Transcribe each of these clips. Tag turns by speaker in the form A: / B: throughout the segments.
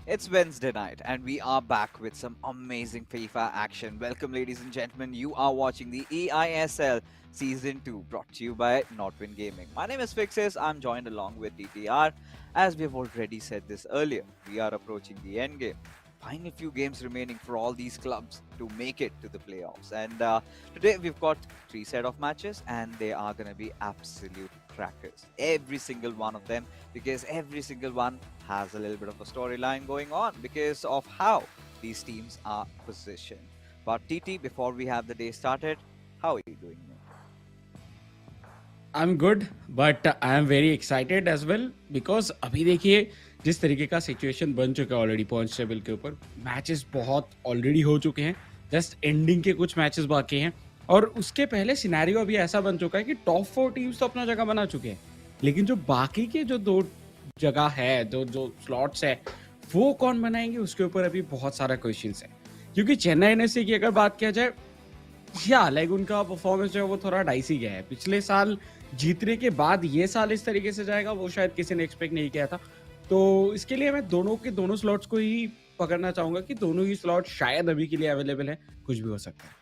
A: It's Wednesday night, and we are back with some amazing FIFA action. Welcome, ladies and gentlemen. You are watching the eISL Season 2, brought to you by Notwin Gaming. My name is Fixes. I'm joined along with TTR. As we have already said this earlier, we are approaching the end game. Final few games remaining for all these clubs to make it to the playoffs. And today we've got three set of matches, and they are going to be absolute crackers. Every single one of them, because every single one has a little bit of a storyline going on because of how these teams are positioned. But TT, before we have the day started, how are you doing, mate?
B: I'm good, but I am very excited as well because अभी देखिए जिस तरीके का situation बन चुका है already points table के ऊपर मैचेस बहुत ऑलरेडी हो चुके हैं. जस्ट एंडिंग के कुछ मैचेस बाकी हैं और उसके पहले सिनेरियो अभी ऐसा बन चुका है कि टॉप 4 टीम्स तो अपना जगह बना चुके हैं, लेकिन जो बाकी के जो दो जगह है, जो जो स्लॉट्स है, वो कौन बनाएंगे उसके ऊपर अभी बहुत सारा क्वेश्चंस है. क्योंकि चेन्नई एनएफसी की अगर बात किया जाए, या लाइक उनका परफॉर्मेंस जो है वो थोड़ा डाइसी गया है. पिछले साल जीतने के बाद ये साल इस तरीके से जाएगा वो शायद किसी ने एक्सपेक्ट नहीं किया था. तो इसके लिए मैं दोनों के दोनों स्लॉट्स को ही पकड़ना चाहूंगा कि दोनों ही स्लॉट शायद अभी के लिए अवेलेबल है. कुछ भी हो सकता है.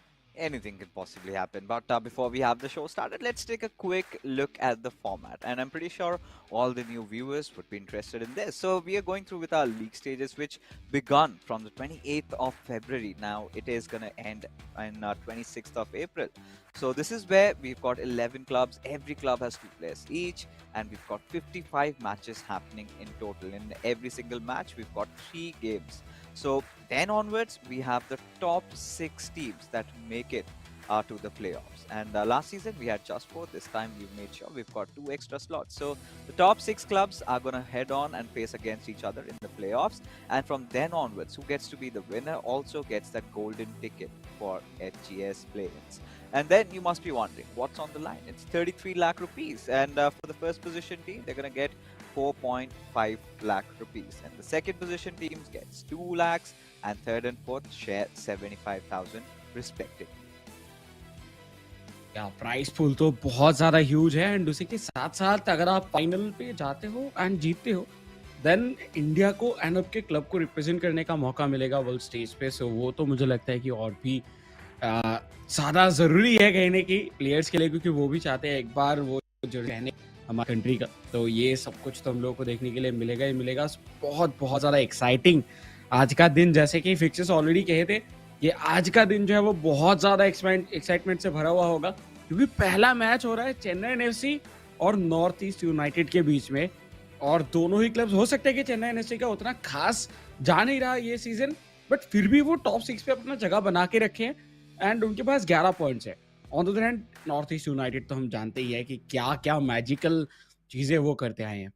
A: Anything can possibly happen. But before we have the show started, let's take a quick look at the format. And I'm pretty sure all the new viewers would be interested in this. So we are going through with our league stages, which begun from the 28th of February. Now it is going to end on 26th of April. So this is where we've got 11 clubs. Every club has 2 players each. And we've got 55 matches happening in total. In every single match, we've got 3 games. So then onwards, we have the top 6 teams that make it to the playoffs. And last season, we had just 4. This time, we've made sure we've got 2 extra slots. So the top 6 clubs are going to head on and face against each other in the playoffs. And from then onwards, who gets to be the winner also gets that golden ticket for FGS play-ins. And then you must be wondering, what's on the line? It's 33 lakh rupees. And for the first position team, they're going to get 4.5 lakh rupees. And the second position teams gets 2 lakhs and third and fourth share 75,000 respectively.
B: या price pool तो बहुत ज्यादा huge है and उसी के साथ साथ अगर आप फाइनल पे जाते हो एंड जीतते हो देन इंडिया को एंड आपके क्लब को रिप्रेजेंट करने का मौका मिलेगा वर्ल्ड स्टेज पे. सो वो तो मुझे लगता है कि और भी ज्यादा जरूरी है कहने की प्लेयर्स के लिए, क्योंकि वो भी चाहते हैं एक बार वो जो रहने हमारी कंट्री का. तो ये सब कुछ तो हम लोगों को देखने के लिए मिलेगा ही मिलेगा. बहुत बहुत ज्यादा एक्साइटिंग आज का दिन, जैसे कि फिक्सेस ऑलरेडी कहे थे, ये आज का दिन जो है वो बहुत ज्यादा एक्साइटमेंट से भरा हुआ होगा, क्योंकि पहला मैच हो रहा है चेन्नई एनएफसी और नॉर्थ ईस्ट यूनाइटेड के बीच में. और दोनों ही क्लब्स, हो सकता है कि चेन्नई एनएफसी का उतना खास जा नहीं रहा ये सीजन, बट फिर भी वो टॉप 6 पे अपना जगह बना के रखे हैं एंड उनके पास 11 पॉइंट्स है. On the other hand north East United तो हम जानते ही है कि क्या क्या मैजिकल चीजें वो करते आए हैं.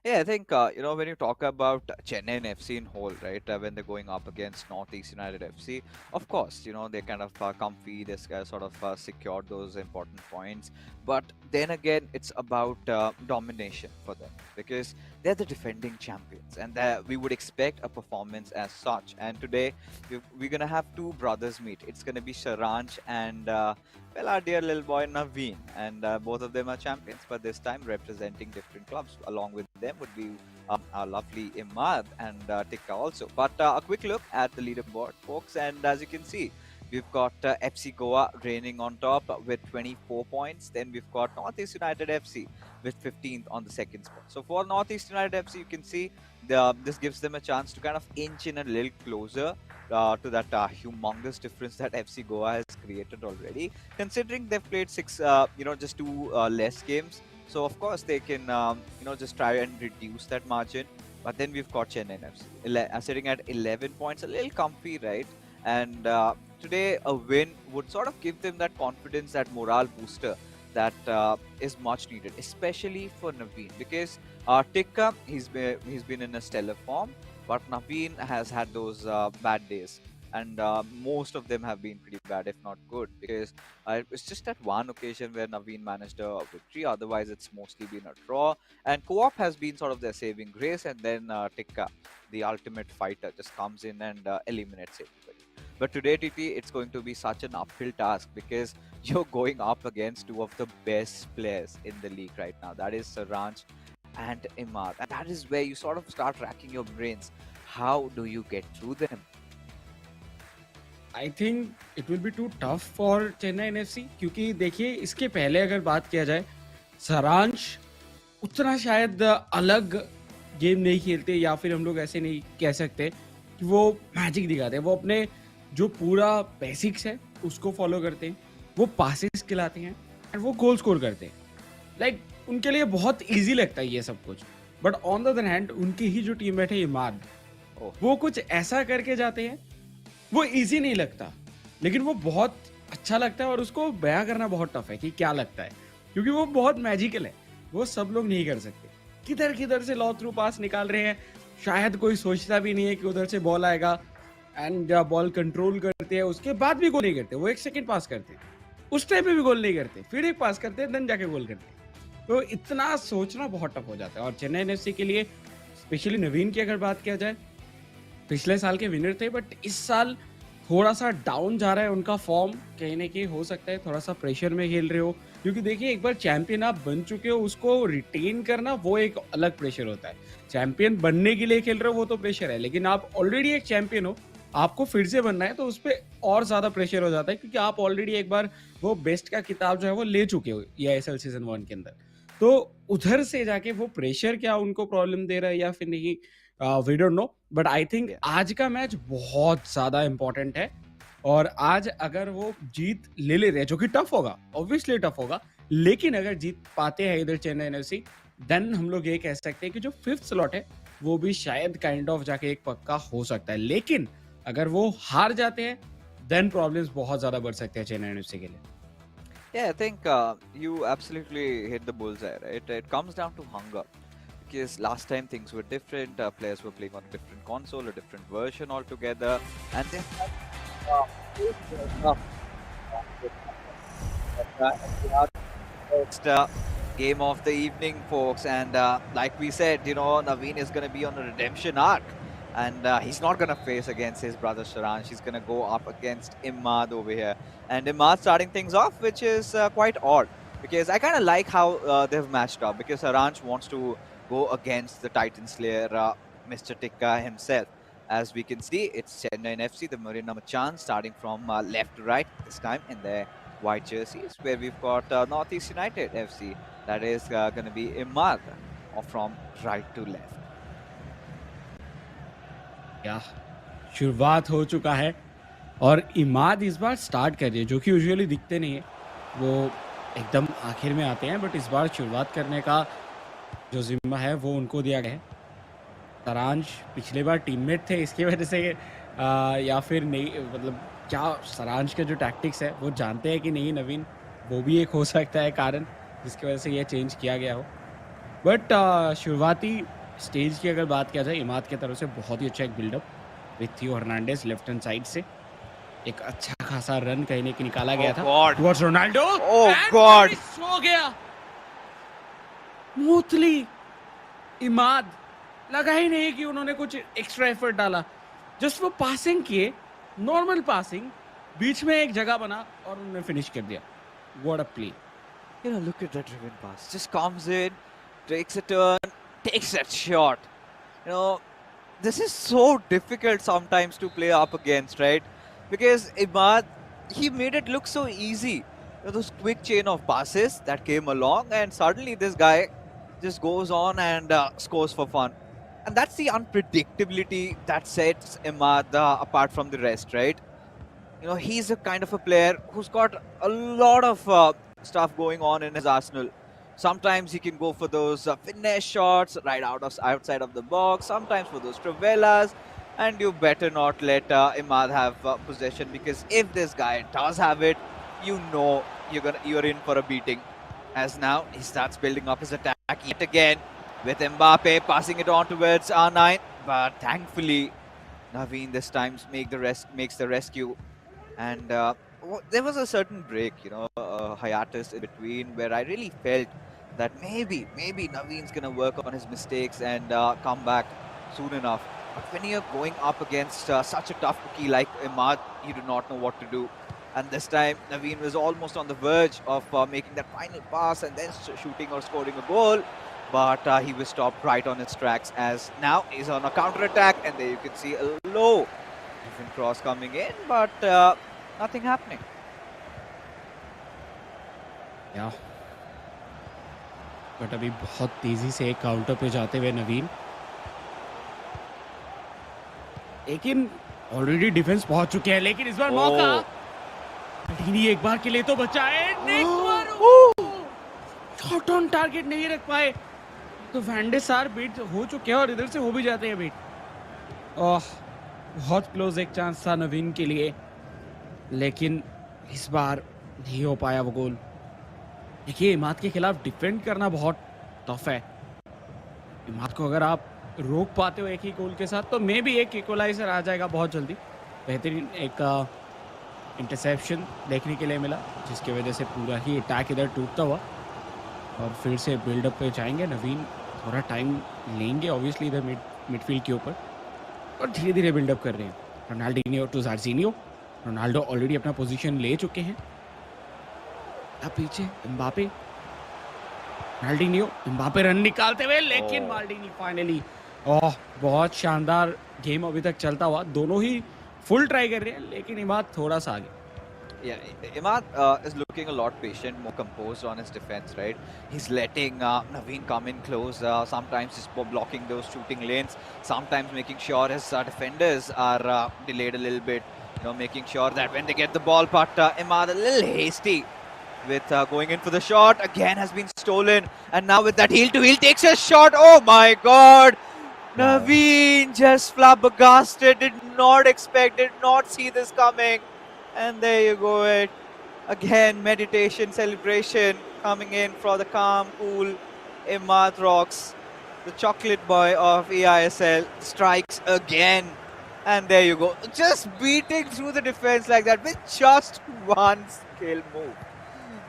A: Yeah, I think when you talk about Chennai FC in whole, right? When they're going up against Northeast United FC, of course, they kind of comfy. They sort of secured those important points. But then again, it's about domination for them because they're the defending champions, and we would expect a performance as such. And today, we're gonna have two brothers meet. It's gonna be Sharanj and well, our dear little boy Naveen, and both of them are champions, but this time representing different clubs. Along with them would be our lovely Imad and Tikka also. But a quick look at the leaderboard, folks, and as you can see, we've got FC Goa reigning on top with 24 points. Then we've got Northeast United FC with 15th on the second spot. So for Northeast United FC, you can see this gives them a chance to kind of inch in a little closer to that humongous difference that FC Goa has created already. Considering they've played just 2 less games, so of course they can just try and reduce that margin. But then we've got Chennai FC sitting at 11 points, a little comfy, right? And today a win would sort of give them that confidence, that morale booster that is much needed, especially for Naveen, because Tikka, he's been in a stellar form, but Naveen has had those bad days, and most of them have been pretty bad, if not good, because it's just that one occasion where Naveen managed a victory. Otherwise, it's mostly been a draw, and co-op has been sort of their saving grace, and then Tikka, the ultimate fighter, just comes in and eliminates everybody. But today, TT, it's going to be such an uphill task because you're going up against two of the best players in the league right now. That is Saranj and Imad. And that is where you sort of start racking your brains. how do you get through them?
B: I think it will be too tough for Chennai NFC, क्योंकि देखिए इसके पहले अगर बात किया जाए, सारांश उतना शायद अलग गेम नहीं खेलते, या फिर हम लोग ऐसे नहीं कह सकते कि वो मैजिक दिखाते हैं। वो अपने जो पूरा बेसिक्स है उसको फॉलो करते हैं, वो पासेस खिलाते हैं और वो गोल स्कोर करते हैं। लाइक उनके लिए बहुत इजी लगता है ये सब कुछ। But on the other hand उनकी ही जो टीममेट है इमाद,
A: ओह,
B: वो कुछ ऐसा करके जाते हैं, वो इजी नहीं लगता, लेकिन वो बहुत अच्छा लगता है और उसको बयां करना बहुत टफ है कि क्या लगता है, क्योंकि वो बहुत मैजिकल है। वो सब लोग नहीं कर सकते। किधर किधर से लॉ थ्रू पास निकाल रहे हैं, शायद कोई सोचता भी नहीं है कि उधर से बॉल आएगा, एंड बॉल कंट्रोल करते हैं, उसके बाद भी गोल नहीं करते। वो एक सेकंड पास करते हैं, उस टाइम पे भी गोल नहीं करते, फिर एक पास करते हैं, देन जाके गोल करते हैं। तो इतना सोचना बहुत टफ हो जाता है। और चेन्नई एनएफसी के लिए स्पेशली नवीन की अगर बात किया जाए, पिछले साल के विनर थे, बट इस साल थोड़ा सा डाउन जा रहा है उनका फॉर्म। कहीं ना कहीं हो सकता है थोड़ा सा प्रेशर में खेल रहे हो, क्योंकि देखिए एक बार चैंपियन आप बन चुके हो, उसको रिटेन करना वो एक अलग प्रेशर होता है। चैंपियन बनने के लिए खेल रहे हो वो तो प्रेशर है, लेकिन आप ऑलरेडी एक चैंपियन हो, आपको फिर से बनना है, तो उस पर और ज्यादा प्रेशर हो जाता है, क्योंकि आप ऑलरेडी एक बार वो बेस्ट का किताब जो है वो ले चुके हो eISL सीजन 1 के अंदर। तो उधर से जाके वो प्रेशर क्या उनको प्रॉब्लम दे रहा है या फिर नहीं, we don't know. But I think
A: Yeah.
B: आज का मैच बहुत ज्यादा इंपॉर्टेंट है, और आज अगर वो जीत ले रहे हैं, जो कि टफ होगा, ऑब्वियसली टफ होगा, लेकिन अगर जीत पाते हैं इधर चेन्नई एनएफसी, देन हम लोग ये कह सकते हैं कि जो 5th स्लॉट है वो भी शायद काइंड ऑफ जाके एक पक्का हो सकता है। लेकिन अगर वो हार जाते हैं, देन प्रॉब्लम्स बहुत ज्यादा बढ़ सकते हैं चेन्नई एनएफसी के लिए।
A: Yeah, I think you absolutely hit the bullseye, right? It comes down to hunger. Because last time things were different, players were playing on a different console, a different version altogether, and then first game of the evening, folks. And like we said, Naveen is going to be on a redemption arc, and he's not going to face against his brother Sharansh. He's going to go up against Imad over here, and Imad starting things off, which is quite odd because I kind of like how they've matched up, because Sharansh wants to go against the Titan Slayer, Mr. Tikka himself. As we can see, it's Chennai FC, the Marina Machan, starting from left to right this time in their white jerseys, where we've got Northeast United FC, that is going to be Imad, or from right to left.
B: क्या शुरुआत हो चुका है, और इमाद इस बार start कर रही है, जो कि यूजुअली दिखते नहीं है, वो एकदम आखिर में आते हैं, बट इस बार शुरुआत करने का जो जिम्मा है वो उनको दिया गया है। सारांश पिछले बार टीममेट थे, इसकी वजह से या फिर नहीं, मतलब क्या सारांश के जो टैक्टिक्स है वो जानते हैं कि नहीं नवीन, वो भी एक हो सकता है कारण जिसकी वजह से ये चेंज किया गया हो। बट शुरुआती स्टेज की अगर बात किया जाए, इमाद की तरफ से बहुत ही अच्छा एक बिल्डअप विथ थियो हर्नांडेज लेफ्ट हैंड साइड से, एक अच्छा खासा रन कहीं ना कहीं निकाला गया था टुवर्ड्स रोनाल्डो।
A: Oh God!
B: हो गया स्मूथली। इमाद लगा ही नहीं कि उन्होंने कुछ एक्स्ट्रा एफर्ट डाला, जस्ट वो पासिंग किए, नॉर्मल पासिंग, बीच में एक जगह बना और उन्होंने फिनिश कर दिया। What a play!
A: Look at that driven pass. Just comes in, takes a turn, takes that shot. You know, this is so difficult sometimes to play up against, right? Because Imad, he made it look so easy. Those quick chain of passes that came along, and suddenly this guy just goes on and scores for fun. And that's the unpredictability that sets Imad apart from the rest, right? He's a kind of a player who's got a lot of stuff going on in his arsenal. Sometimes he can go for those finesse shots right outside of the box. Sometimes for those travelas, and you better not let Imad have possession, because if this guy does have it, you're in for a beating. As now he starts building up his attack yet again with Mbappe passing it on towards R9, but thankfully Naveen this time makes the rescue. And there was a certain break, a hiatus in between, where I really felt that maybe Naveen's gonna work on his mistakes and come back soon enough. But when you're going up against such a tough cookie like Imad, you do not know what to do. And this time, Naveen was almost on the verge of making that final pass and then shooting or scoring a goal. but he was stopped right on his tracks as now he's on a counter attack, and there you can see a low different cross coming in, but nothing happening.
B: या but अभी बहुत तेजी से एक counter पे जाते हुए नवीन, लेकिन ऑलरेडी डिफेंस पहुंच चुके हैं, लेकिन इस बार मौका मल्डीनी एक बार के लिए तो बचा है। शॉट ऑन टारगेट नहीं रख पाए तो वैंडे सार बीट हो चुके हैं और इधर से हो भी जाते हैं बीट। बहुत क्लोज एक चांस था नवीन के लिए, लेकिन इस बार नहीं हो पाया वो गोल। देखिए इमाद के खिलाफ डिफेंड करना बहुत टफ है। इमाद को अगर आप रोक पाते हो एक ही गोल के साथ तो मे भी एक इक्वलाइजर आ जाएगा बहुत जल्दी। बेहतरीन एक इंटरसेप्शन देखने के लिए मिला, जिसकी वजह से पूरा ही अटैक इधर टूटता हुआ और फिर से बिल्डअप पे जाएंगे। नवीन थोड़ा टाइम लेंगे ऑब्वियसली इधर मिडफील्ड के ऊपर, और धीरे धीरे बिल्डअप कर रहे हैं। रोनाल्डिनियो टू जार्जिनियो, रोनाल्डो ऑलरेडी अपना पोजीशन ले चुके हैं। अब पीछे एम्बापे, रोनाल्डिनियो, एम्बापे रन निकालते हुए, लेकिन माल्डीनी फाइनली। बहुत शानदार गेम अभी तक चलता हुआ, दोनों ही फुल ट्राई कर रहे हैं, लेकिन इमाद थोड़ा सा आगे।
A: Yeah, Imad is looking a lot patient, more composed on his defense, right? He's letting Naveen come in close. Sometimes he's blocking those shooting lanes. Sometimes making sure his defenders are delayed a little bit. You know, making sure that when they get the ball, but Imad a little hasty with going in for the shot. Again has been stolen, and now with that heel to heel takes a shot. Oh my God! Wow. Naveen just flabbergasted. Did not expect, did not see this coming. And there you go, it again, meditation, celebration coming in for the calm, cool Imad Rocks, the chocolate boy of eISL, strikes again. And there you go, just beating through the defense like that with just one skill move.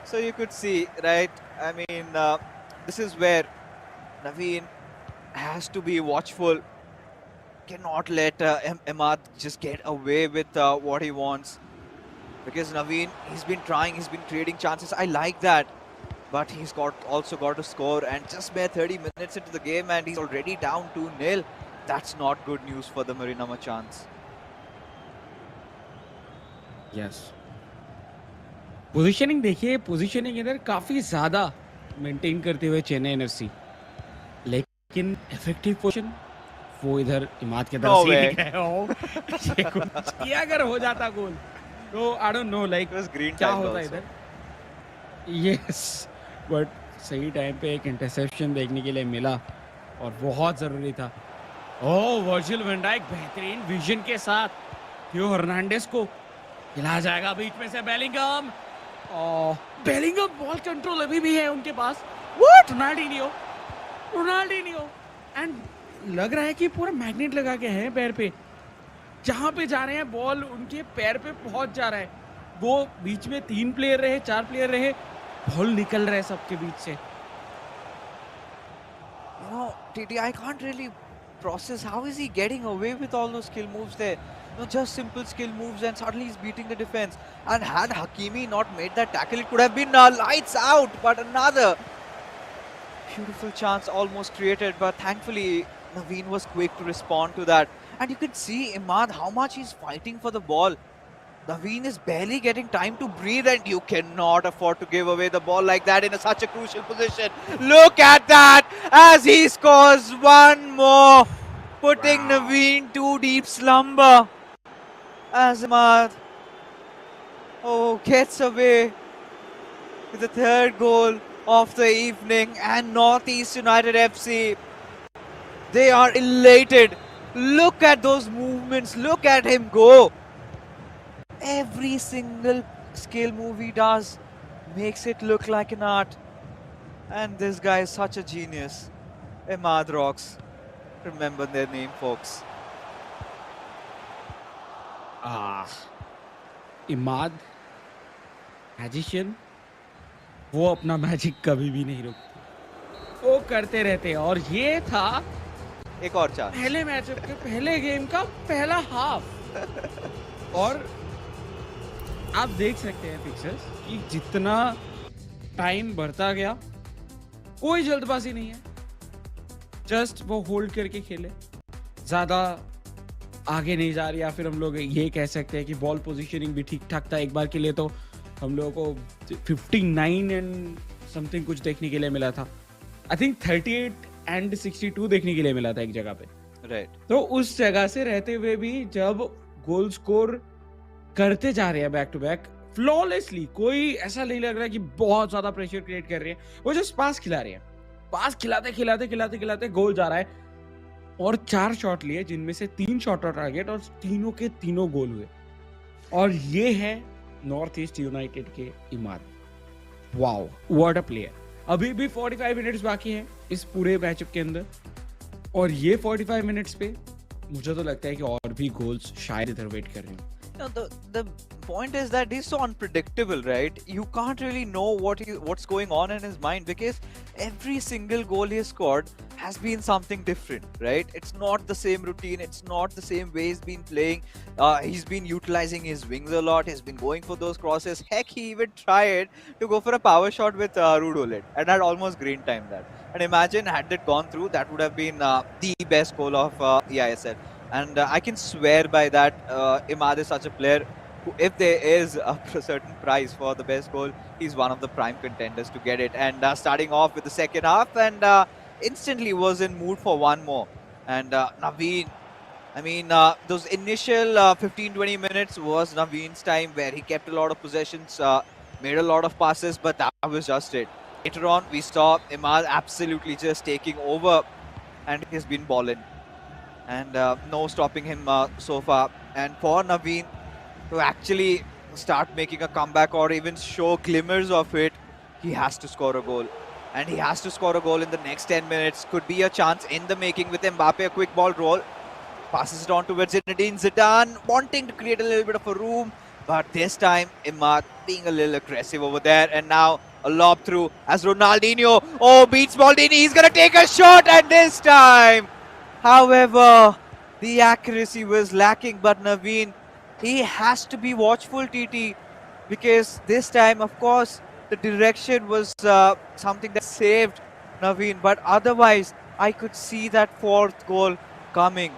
A: So you could see, right? I mean, this is where Naveen has to be watchful. Cannot let Imad just get away with what he wants. Because Naveen, he's been trying, he's been creating chances. I like that. But he's also got to score. And just mere 30 minutes into the game and he's already down 2-0. That's not good news for the Marina Machans.
B: Yes. Positioning देखिए, positioning इधर काफी ज्यादा maintain करते हुए Chennai NFC, लेकिन effective position वो इधर इमाद के तरफ से ही गए हो। ये कुछ किया अगर हो जाता गोल तो आई डोंट नो लाइक क्या होता इधर। यस, बट सही टाइम पे एक इंटरसेप्शन देखने के लिए मिला और बहुत जरूरी था। वर्जिल वैन डाइक बेहतरीन विजन के साथ थियो हर्नांडेस को खिलाया जाएगा बीच में से। बेलिंगम, बेलिंगम बॉल कंट्रोल अभी भी है उनके पास। व्हाट, रोनाल्डिनियो एंड लग रहा है कि पूरा मैग्नेट लगा के है पैर पे, जहां पे जा रहे हैं बॉल उनके पैर पे पहुंच जा रहा है। वो बीच में 3 प्लेयर रहे, 4 प्लेयर रहे, बॉल निकल रहा है सबके बीच से।
A: You know, TT, I can't really process how is he getting away with all those skill moves there. You know, just simple skill moves and suddenly he's beating the defense. And had Hakimi not made that tackle, it could have been lights out. But another beautiful chance almost created, but thankfully Naveen was quick to respond to that. And you can see Imad how much he's fighting for the ball. Naveen is barely getting time to breathe, and you cannot afford to give away the ball like that in such a crucial position. Look at that as he scores one more, putting Naveen to deep slumber. As Imad gets away with the third goal of the evening, and Northeast United FC, they are elated. Look at those movements, look at him go. Every single skill move he does makes it look like an art. And this guy is such a genius. Imad Rocks. Remember their name, folks.
B: Imad magician, वो अपना magic कभी भी नहीं रुकते, वो करते रहते हैं। और ये था
A: एक और चांस,
B: पहले मैच के पहले गेम का पहला हाफ। और आप देख सकते हैं फिक्सर्स कि जितना टाइम बढ़ता गया, कोई जल्दबाजी नहीं है, जस्ट वो होल्ड करके खेले, ज़्यादा आगे नहीं जा रही, या फिर हम लोग ये कह सकते हैं कि बॉल पोजीशनिंग भी ठीक ठाक था। एक बार के लिए तो हम लोगों को 59 एंड समथिंग कुछ देखने के लिए मिला था। आई थिंक 38 एंड 62 देखने के लिए मिला था एक जगह पे।
A: राइट।
B: तो उस जगह से रहते हुए भी जब गोल स्कोर करते जा रहे हैं बैक टू बैक फ्लॉलेसली, कोई ऐसा नहीं लग रहा है कि बहुत ज्यादा प्रेशर क्रिएट कर रहे हैं, वो जस्ट पास खिला रहे हैं। पास खिलाते खिलाते खिलाते खिलाते गोल जा रहा है, और 4 शॉट लिए जिनमें से 3 शॉट ऑन टारगेट, और तीनों के तीनों गोल हुए। और ये है नॉर्थ ईस्ट यूनाइटेड के Imad. Wow, what a player. अभी भी 45 मिनट्स बाकी हैं इस पूरे मैचअप के अंदर, और ये 45 मिनट्स पे मुझे तो लगता है कि और भी गोल्स शायद इधर वेट कर रहे हैं।
A: No, the point is that he's so unpredictable, right? You can't really know what's going on in his mind, because every single goal he scored has been something different, right? It's not the same routine, it's not the same way he's been playing. He's been utilizing his wings a lot, he's been going for those crosses. Heck, he even tried to go for a power shot with Rudolet and had almost green time that. And imagine, had it gone through, that would have been the best goal of eISL. And I can swear by that. Imad is such a player who, if there is a certain prize for the best goal, he's one of the prime contenders to get it. And starting off with the second half, and instantly was in mood for one more. And Naveen, I mean, those initial 15-20 minutes was Naveen's time, where he kept a lot of possessions, made a lot of passes, but that was just it. Later on, we saw Imad absolutely just taking over, and he's been balling. And no stopping him so far. And for Naveen to actually start making a comeback or even show glimmers of it, he has to score a goal. And he has to score a goal in the next 10 minutes. Could be a chance in the making with Mbappe, a quick ball roll. Passes it on towards Zinedine Zidane, wanting to create a little bit of a room. But this time, Imad being a little aggressive over there. And now a lob through as Ronaldinho. Oh, beats Maldini. He's going to take a shot. And this time, however, the accuracy was lacking, but Naveen, he has to be watchful, TT, because this time, of course, the direction was something that saved Naveen, but otherwise, I could see that fourth goal coming.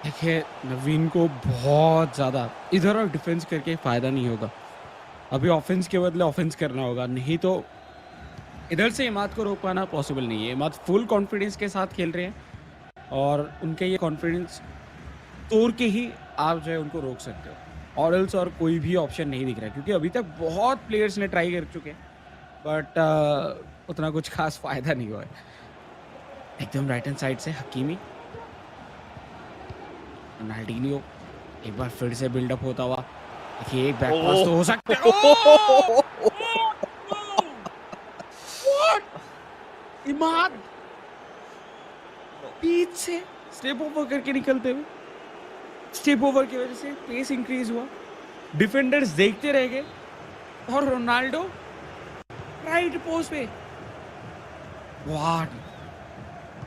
B: देखिए, नवीन को बहुत ज़्यादा इधर और defence करके फ़ायदा नहीं होगा। अभी ऑफेंस के बदले ऑफेंस करना होगा, नहीं तो इधर से इमाद को रोक पाना पॉसिबल नहीं है। इमाद फुल कॉन्फिडेंस के साथ खेल रहे हैं, और उनके ये कॉन्फिडेंस तोड़ के ही आप जो है उनको रोक सकते हो, और एल्स और कोई भी ऑप्शन नहीं दिख रहा है, क्योंकि अभी तक बहुत प्लेयर्स ने ट्राई कर चुके हैं, बट उतना कुछ खास फ़ायदा नहीं हुआ है। एकदम राइट हैंड साइड से हकीमी, रोनाल्डिनियो एक बार फिर से बिल्डअप होता हुआ। देखिए, एक बैक पास तो हो सकता है। इमाद बीच से स्टेप ओवर करके निकलते हुए, स्टेप ओवर की वजह से पेस इंक्रीज हुआ, डिफेंडर्स देखते रह गए, और रोनाल्डो राइट पोस्ट पे, व्हाट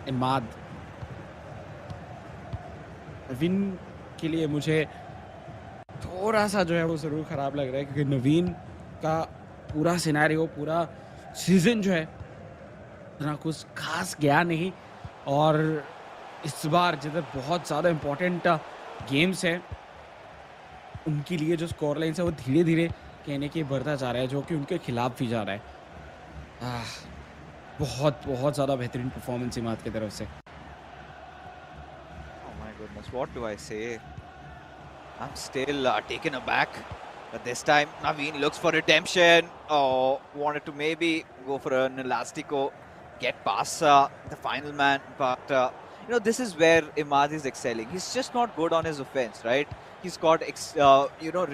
B: इमाद। नवीन के लिए मुझे थोड़ा सा जो है वो ज़रूर ख़राब लग रहा है, क्योंकि नवीन का पूरा सिनेरियो, पूरा सीज़न जो है इतना कुछ खास गया नहीं, और इस बार जिधर बहुत ज़्यादा इम्पोर्टेंट गेम्स हैं, उनके लिए जो स्कोर लाइन है वो धीरे धीरे कहने के बढ़ता जा रहा है, जो कि उनके खिलाफ भी जा रहा है। बहुत बहुत ज़्यादा बेहतरीन परफॉर्मेंस इमाद की तरफ से।
A: Goodness, what do I say? I'm still taken aback. But this time, Naveen looks for redemption. Oh, wanted to maybe go for an elastico, get past the final man. But, this is where Imad is excelling. He's just not good on his offense, right? He's got,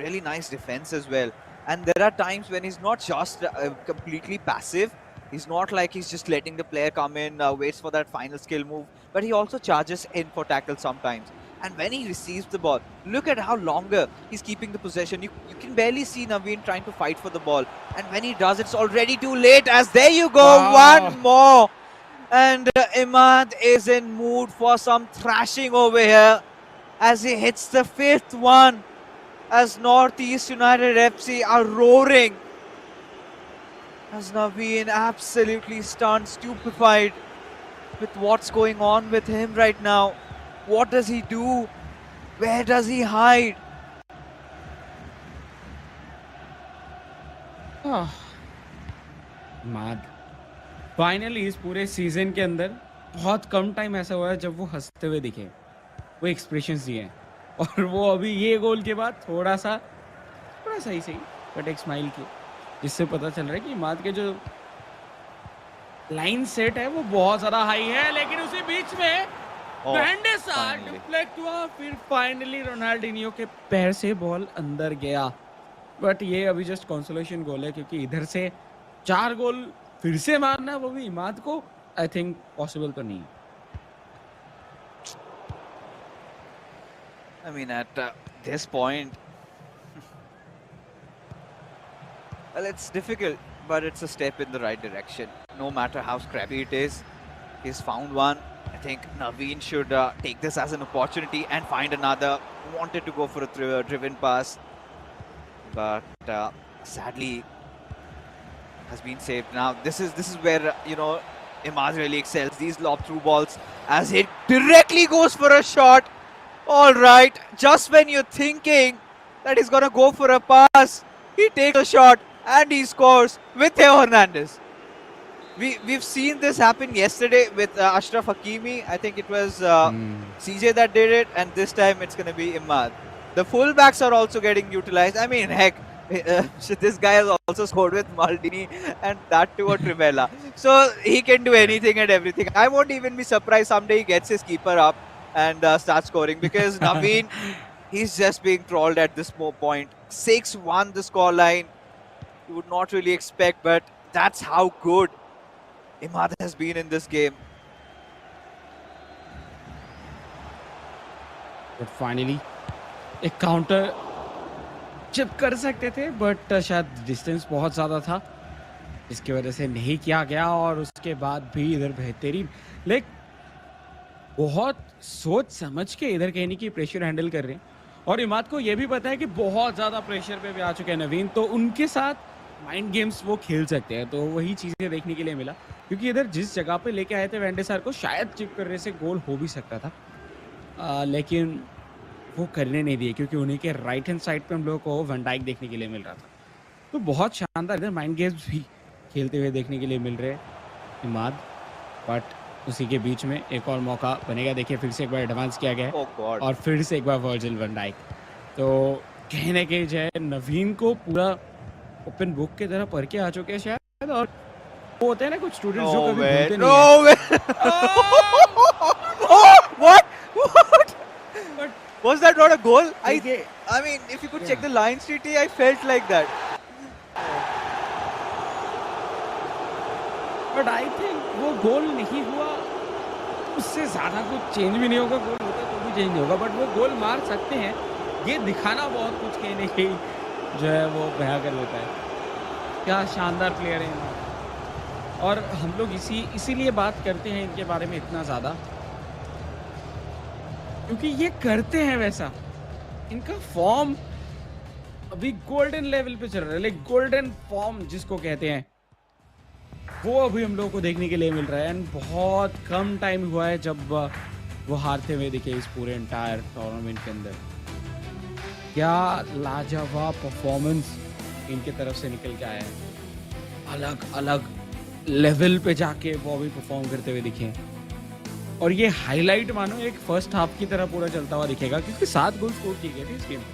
A: really nice defense as well. And there are times when he's not just completely passive. He's not like he's just letting the player come in, waits for that final skill move, but he also charges in for tackles sometimes. And when he receives the ball, look at how longer he's keeping the possession. You can barely see Naveen trying to fight for the ball. And when he does, it's already too late, as there you go,
B: Wow.
A: one more. And Imad is in mood for some thrashing over here as he hits the fifth one, as Northeast United FC are roaring. As Naveen absolutely stunned, stupefied with what's going on with him right now. What does he do? Where does he hide?
B: माद finally इस पूरे season के अंदर बहुत कम time ऐसा हुआ है जब वो हंसते हुए दिखे, वो एक्सप्रेशंस दिए हैं, और वो अभी ये गोल के बाद थोड़ा सा ही सही बट एक स्माइल की, जिससे पता चल रहा है कि माद के जो लाइन सेट है वो बहुत ज्यादा हाई है। लेकिन उसी बीच में डिफ्लेक्ट हुआ, फिर फाइनली रोनाल्डिनियो के पैर से बॉल अंदर गया। बट ये अभी जस्ट कंसोलेशन गोल है, क्योंकि इधर से 4 गोल फिर से मारना, वो भी इमाद को, आई थिंक पॉसिबल तो नहीं।
A: I mean, at this point, well, it's difficult, but it's a step in the right direction. No matter how scrappy it is, he's found one. I think Naveen should take this as an opportunity and find another. Wanted to go for a driven pass, but sadly has been saved. Now this is where Imaz really excels. These lob through balls, as it directly goes for a shot. All right, just when you're thinking that he's gonna go for a pass, he takes a shot and he scores with Theo Hernandez. We've seen this happen yesterday with Ashraf Hakimi. I think it was CJ that did it, and this time it's gonna be Imad. The fullbacks are also getting utilized. I mean, heck, this guy has also scored with Maldini, and that too a Trivela. So he can do anything and everything. I won't even be surprised someday he gets his keeper up and starts scoring, because Naveen, he's just being trolled at this point. 6-1 the scoreline. You would not really expect, but that's how good Imad has been in this game.
B: But finally, एक counter chip कर सकते थे, but शायद distance बहुत ज़्यादा था, इसकी वजह से नहीं किया गया। और उसके बाद भी इधर बेहतरीन, लाइक बहुत सोच समझ के इधर कहने की प्रेशर हैंडल कर रहे हैं। और इमाद को ये भी पता है कि बहुत ज़्यादा प्रेशर पे भी आ चुके हैं नवीन, तो उनके साथ माइंड गेम्स वो खेल सकते हैं। तो वही चीज़ें देखने के लिए मिला, क्योंकि इधर जिस जगह पे लेके आए थे वेंडे सर को, शायद चिप करने से गोल हो भी सकता था, लेकिन वो करने नहीं दिए, क्योंकि उन्हीं के राइट हैंड साइड पे हम लोगों को वन डाइक देखने के लिए मिल रहा था। तो बहुत शानदार इधर माइंड गेम्स भी खेलते हुए देखने के लिए मिल रहे इमाद। बट उसी के बीच में एक और मौका बनेगा। देखिए फिर से एक बार एडवांस किया गया है, और फिर से एक बार वर्जिल वन डाइक। तो कहने के जो है नवीन को पूरा ओपन बुक की तरह पढ़ के आ चुके हैं शायद। और वो होते हैं ना कुछ स्टूडेंट्स जो कभी भूलते नहीं
A: हैं। Was that not a goal? I mean, if you could check the line, CT, I felt like that.
B: But I think वो गोल नहीं हुआ, उससे ज़्यादा कुछ चेंज भी नहीं होगा। गोल होता तो भी चेंज होगा, बट वो गोल मार सकते हैं, ये दिखाना बहुत कुछ कहने की जो है वो बयां कर देता है। क्या शानदार प्लेयर हैं, और हम लोग इसीलिए बात करते हैं इनके बारे में इतना ज़्यादा, क्योंकि ये करते हैं वैसा। इनका फॉर्म अभी गोल्डन लेवल पे चल रहा है, लाइक गोल्डन फॉर्म जिसको कहते हैं, वो अभी हम लोगों को देखने के लिए मिल रहा है। एंड बहुत कम टाइम हुआ है जब वो हारते हुए दिखे इस पूरे एंटायर टूर्नामेंट के अंदर। क्या लाजवाब परफॉर्मेंस इनके तरफ से निकल के आया है, अलग अलग लेवल पे जाके वो भी परफॉर्म करते हुए दिखे। और ये हाईलाइट मानो एक फर्स्ट हाफ की तरह पूरा चलता हुआ दिखेगा, क्योंकि 7 गोल स्कोर किए गए थे इस गेम में।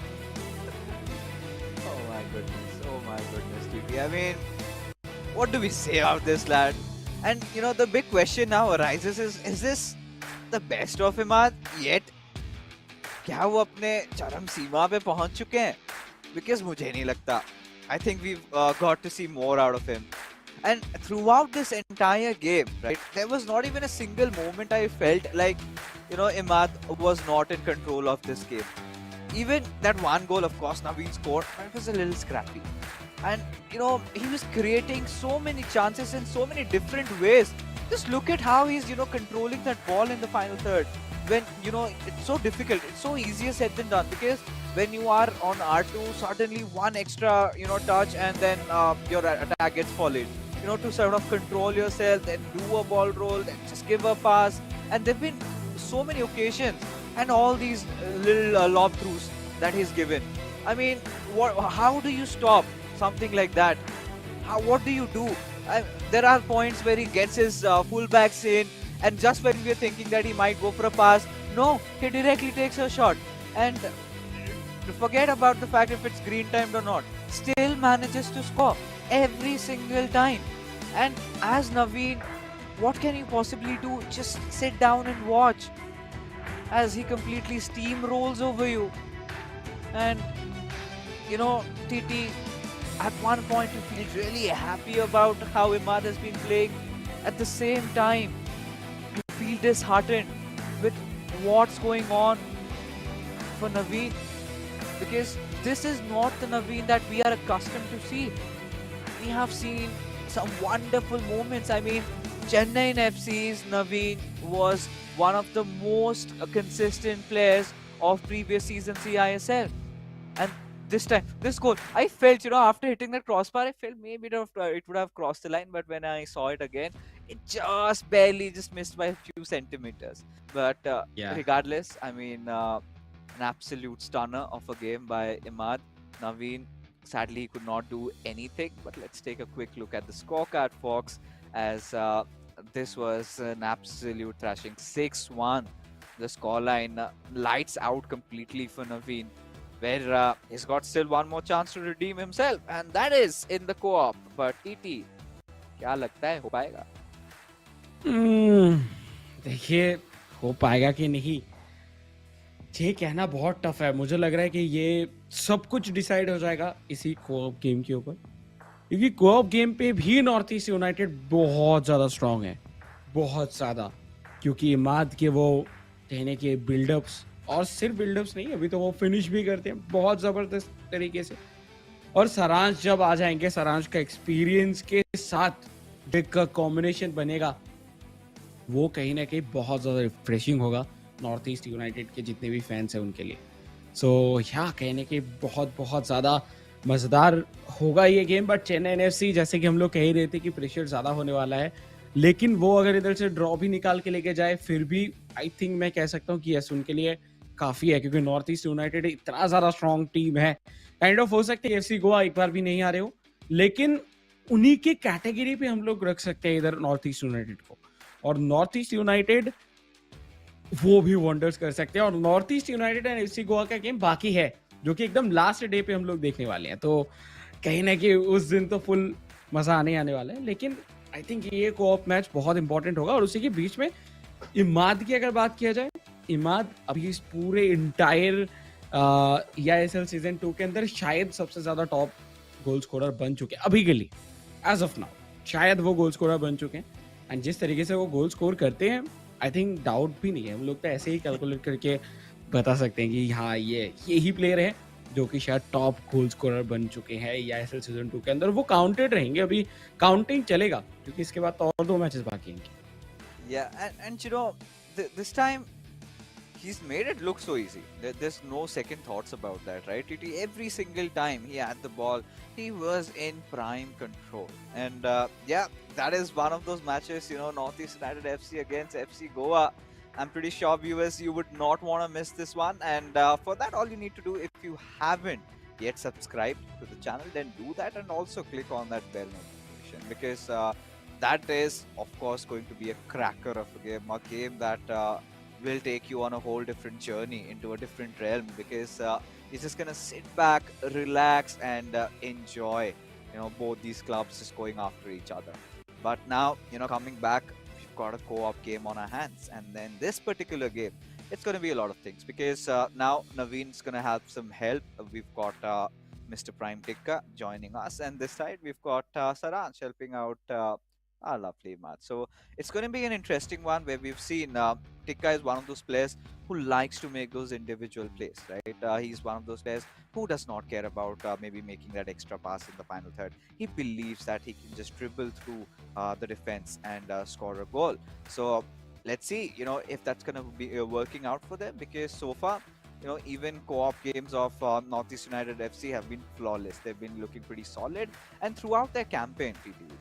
A: Oh my goodness, TP. I mean, what do we say about this lad? And the big question now arises is this the best of Imad yet? क्या वो अपने चरम सीमा पे पहुंच चुके हैं? Because मुझे नहीं लगता. I think we've got to see more out of him. And throughout this entire game, right, there was not even a single moment I felt like, Imad was not in control of this game. Even that one goal, of course, Naveen scored, but it was a little scrappy. And, he was creating so many chances in so many different ways. Just look at how he's, controlling that ball in the final third. When, it's so difficult. It's so easier said than done, because when you are on R2, suddenly one extra, touch, and then your attack gets followed. to sort of control yourself, then do a ball roll, then just give a pass. And there've been so many occasions, and all these little lob throughs that he's given. I mean, how do you stop something like that? What do you do? There are points where he gets his fullbacks in, and just when we're thinking that he might go for a pass, no, he directly takes a shot. And forget about the fact if it's green timed or not, still manages to score every single time. And as Naveen, what can you possibly do? Just sit down and watch as he completely steamrolls over you. And TT, at one point you feel really happy about how Imad has been playing. At the same time, you feel disheartened with what's going on for Naveen, because this is not the Naveen that we are accustomed to see. We have seen some wonderful moments. I mean, Chennaiyin FC's Naveen was one of the most consistent players of previous season's eISL. And this time, this goal, I felt, after hitting that crossbar, I felt maybe it would have crossed the line. But when I saw it again, it just barely just missed by a few centimeters. But
B: Yeah.
A: regardless, I mean, an absolute stunner of a game by Imad. Naveen, sadly, he could not do anything. But let's take a quick look at the scorecard, Fox, as this was an absolute thrashing. 6-1. The scoreline lights out completely for Naveen, where he's got still one more chance to redeem himself, and that is in the co-op. But TT, क्या लगता है हो पाएगा?
B: देखिए, हो पाएगा कि नहीं, ये कहना बहुत टफ है. मुझे लग रहा है कि ये सब कुछ डिसाइड हो जाएगा इसी कोऑप गेम के ऊपर, क्योंकि कोऑप गेम पे भी नॉर्थ ईस्ट यूनाइटेड बहुत ज़्यादा स्ट्रांग है, बहुत ज़्यादा. क्योंकि इमाद के वो कहने के बिल्डअप्स, और सिर्फ बिल्डअप्स नहीं, अभी तो वो फिनिश भी करते हैं बहुत ज़बरदस्त तरीके से. और सारांश जब आ जाएंगे, सारांश का एक्सपीरियंस के साथ एक का कॉम्बिनेशन बनेगा, वो कहीं ना कहीं बहुत ज़्यादा रिफ्रेशिंग होगा नॉर्थ ईस्ट यूनाइटेड के जितने भी फैंस हैं उनके लिए. सो यहाँ कहने के बहुत बहुत ज़्यादा मज़ेदार होगा ये गेम. बट चेन्नई एनएफसी, जैसे कि हम लोग कह ही रहे थे कि प्रेशर ज़्यादा होने वाला है, लेकिन वो अगर इधर से ड्रॉ भी निकाल के लेके जाए, फिर भी आई थिंक मैं कह सकता हूँ कि यस, उनके लिए काफ़ी है, क्योंकि नॉर्थ ईस्ट यूनाइटेड इतना ज़्यादा स्ट्रॉन्ग टीम है. काइंड ऑफ हो सकता है एफसी गोवा एक बार भी नहीं आ रहे हो, लेकिन उन्हीं के कैटेगरी पे हम लोग रख सकते हैं इधर नॉर्थ ईस्ट यूनाइटेड को. और नॉर्थ ईस्ट यूनाइटेड वो भी वंडर्स कर सकते हैं. और north East United and FC Goa का गेम बाकी है, जो कि एकदम लास्ट डे पे हम लोग देखने वाले हैं. तो कहीं ना कहीं उस दिन तो फुल मजा आने वाला है. लेकिन आई थिंक ये कोऑप मैच बहुत इंपॉर्टेंट होगा. और उसी के बीच में इमाद की अगर बात किया जाए, इमाद अभी इस पूरे इंटायर ईआईएसएल सीजन 2 के अंदर शायद सबसे ज्यादा टॉप गोल स्कोरर बन चुके हैं अभी के लिए, एज ऑफ नाउ. शायद वो गोल स्कोरर बन चुके हैं. एंड जिस तरीके से वो गोल स्कोर करते हैं, आई थिंक डाउट भी नहीं है. हम लोग तो ऐसे ही कैलकुलेट करके बता सकते हैं कि हाँ, ये ही प्लेयर है जो कि शायद टॉप गोल स्कोरर बन चुके हैं ईआईएसएल सीजन 2 के अंदर. वो काउंटेड रहेंगे, अभी काउंटिंग चलेगा, क्योंकि इसके बाद तो और 2 मैचेस बाकी हैं.
A: Yeah, and this time he's made it look so easy. There's no second thoughts about that, right? Every single time he had the ball, he was in prime control. And yeah, that is one of those matches, Northeast United FC against FC Goa. I'm pretty sure viewers, you would not want to miss this one. And for that, all you need to do, if you haven't yet subscribed to the channel, then do that, and also click on that bell notification, because that is, of course, going to be a cracker of a game that will take you on a whole different journey into a different realm, because you're just gonna sit back, relax, and enjoy, both these clubs just going after each other. But now, coming back, we've got a co-op game on our hands, and then this particular game, it's gonna be a lot of things, because now Naveen's gonna have some help. We've got Mr. Prime Tikka joining us, and this side we've got Saransh helping out our lovely Matt. So it's going to be an interesting one, where we've seen Tikka is one of those players who likes to make those individual plays, right? He's one of those players who does not care about maybe making that extra pass in the final third. He believes that he can just dribble through the defense and score a goal. So let's see, if that's going to be working out for them, because so far, even co-op games of Northeast United FC have been flawless. They've been looking pretty solid, and throughout their campaign,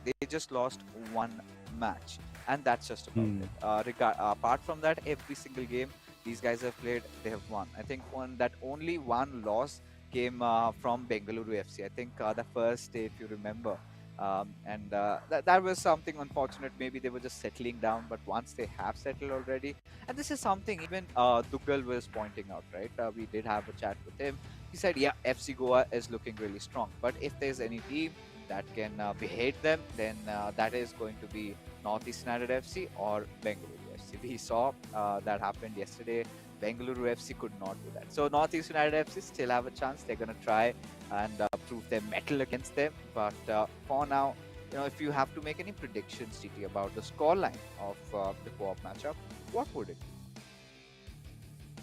A: they they just lost one match, and that's just about
B: Hmm.
A: it. Apart from that, every single game these guys have played, they have won. I think only one loss came from Bengaluru FC. I think the first day, if you remember, and that was something unfortunate. Maybe they were just settling down, but once they have settled already, and this is something even Dugal was pointing out, right? We did have a chat with him. He said, yeah, FC Goa is looking really strong, but if there's any team that can behead them, then that is going to be Northeast United FC or Bengaluru FC. We saw that happened yesterday. Bengaluru FC could not do that. So Northeast United FC still have a chance. They're going to try and prove their mettle against them. But for now, if you have to make any predictions, GT, about the scoreline of the co-op matchup, what would it be?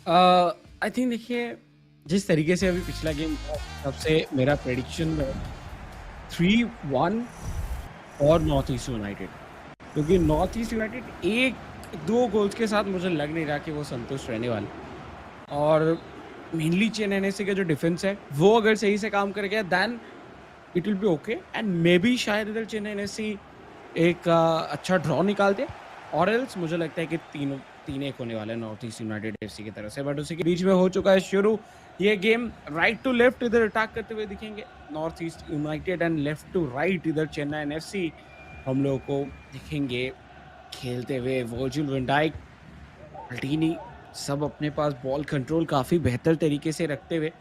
B: I think देखिए, जिस तरीके से अभी पिछला game सबसे मेरा prediction 3-1 और north East United, क्योंकि नॉर्थ ईस्ट यूनाइटेड एक दो गोल्स के साथ मुझे लग नहीं रहा कि वो संतुष्ट रहने वाले, और मेनली चेन्नई एनएफसी का जो डिफेंस है वो अगर सही से काम कर गया then it will be okay, and maybe शायद इधर चेन्नई एनएफसी एक अच्छा ड्रॉ निकाल दे, और एल्स मुझे लगता है कि 3-1 होने वाला है नॉर्थ ईस्ट यूनाइटेड एफसी की तरफ से। बट उसी के बीच में हो चुका है शुरू ये गेम, राइट टू लेफ्ट इधर अटैक करते हुए दिखेंगे North East United, and left to right इधर चेन्नई एनएफसी हम लोगों को दिखेंगे खेलते हुए। वर्जिल वैन डाइक, अल्टीनी, सब अपने पास बॉल कंट्रोल काफ़ी बेहतर तरीके से रखते हुए,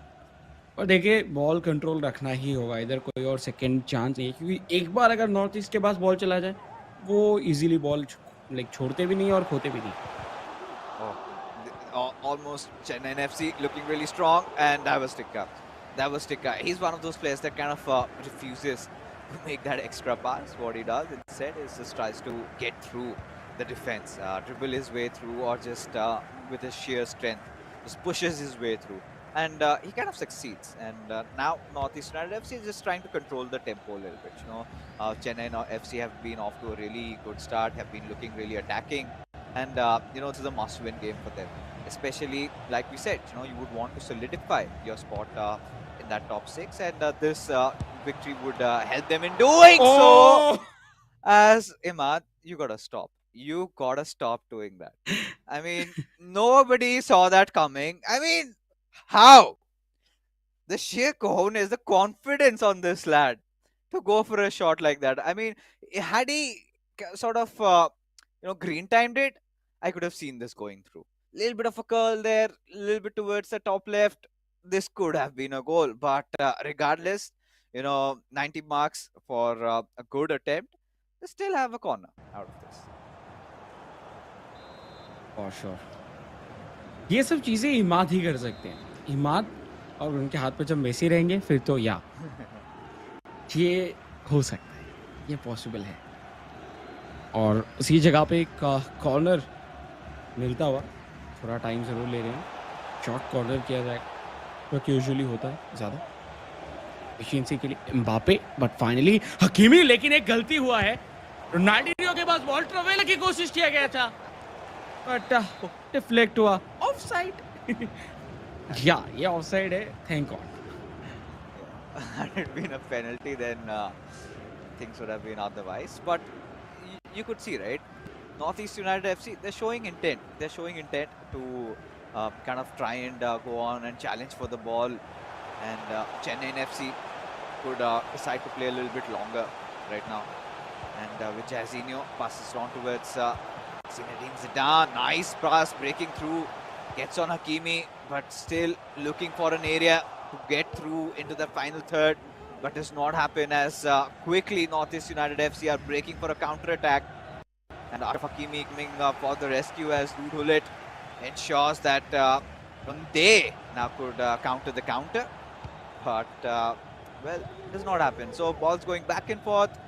B: और देखिए बॉल कंट्रोल रखना ही होगा, इधर कोई और सेकंड चांस नहीं है, क्योंकि एक बार अगर नॉर्थ ईस्ट के पास बॉल चला जाए वो इजीली बॉल छोड़ते भी नहीं और खोते भी नहीं।
A: Almost Chennai FC looking really strong, and that was Tikka. He's one of those players that kind of refuses to make that extra pass. What he does instead is just tries to get through the defense, dribble his way through, or just with his sheer strength, just pushes his way through. And he kind of succeeds. And now Northeast United FC is just trying to control the tempo a little bit. Chennai FC have been off to a really good start, have been looking really attacking. And, this is a must-win game for them. Especially, like we said, you would want to solidify your spot in that top six. And this victory would help them in doing so. As Imad, you got to stop. You got to stop doing that. I mean, nobody saw that coming. I mean, how? The sheer cojones, the confidence on this lad to go for a shot like that. I mean, had he sort of, green timed it, I could have seen this going through. Little bit of a curl there, little bit towards the top left. This could have been a goal, but regardless, 90 marks for a good attempt. They still have a corner out of this.
B: For sure. ये सब चीजें इमाद ही कर सकते हैं, इमाद, और उनके हाथ पे जब मेसी रहेंगे फिर तो ये हो सकता है, ये पॉसिबल है। और उसी जगह पे एक कॉर्नर मिलता हुआ, थोड़ा टाइम जरूर ले रहे हैं, शॉर्ट कॉर्नर किया जाए तो यूजुअली होता है ज़्यादा एफिशिएंसी के लिए एम्बापे, बट फाइनली हकीमी, लेकिन एक गलती हुआ है, रोनाल्डिनियो के पास बॉल ट्रवेल की कोशिश किया गया था बट डिफ्लेक्ट हुआ, ऑफसाइड। ये ऑफसाइड है, thank God.
A: Had it been a penalty, then things would have been otherwise. But you could see, right? Northeast United FC, they're showing intent. They're showing intent to kind of try and go on and challenge for the ball. And Chennai FC could decide to play a little bit longer right now. And with Jairzinho passes on towards Zinedine Zidane. Nice pass breaking through. Gets on Hakimi, but still looking for an area to get through into the final third. But does not happen as quickly Northeast United FC are breaking for a counter-attack. And Hakimi coming for the rescue as Dudulit ensures that they now could counter the counter. But, well, it does not happen. So ball's going back and forth.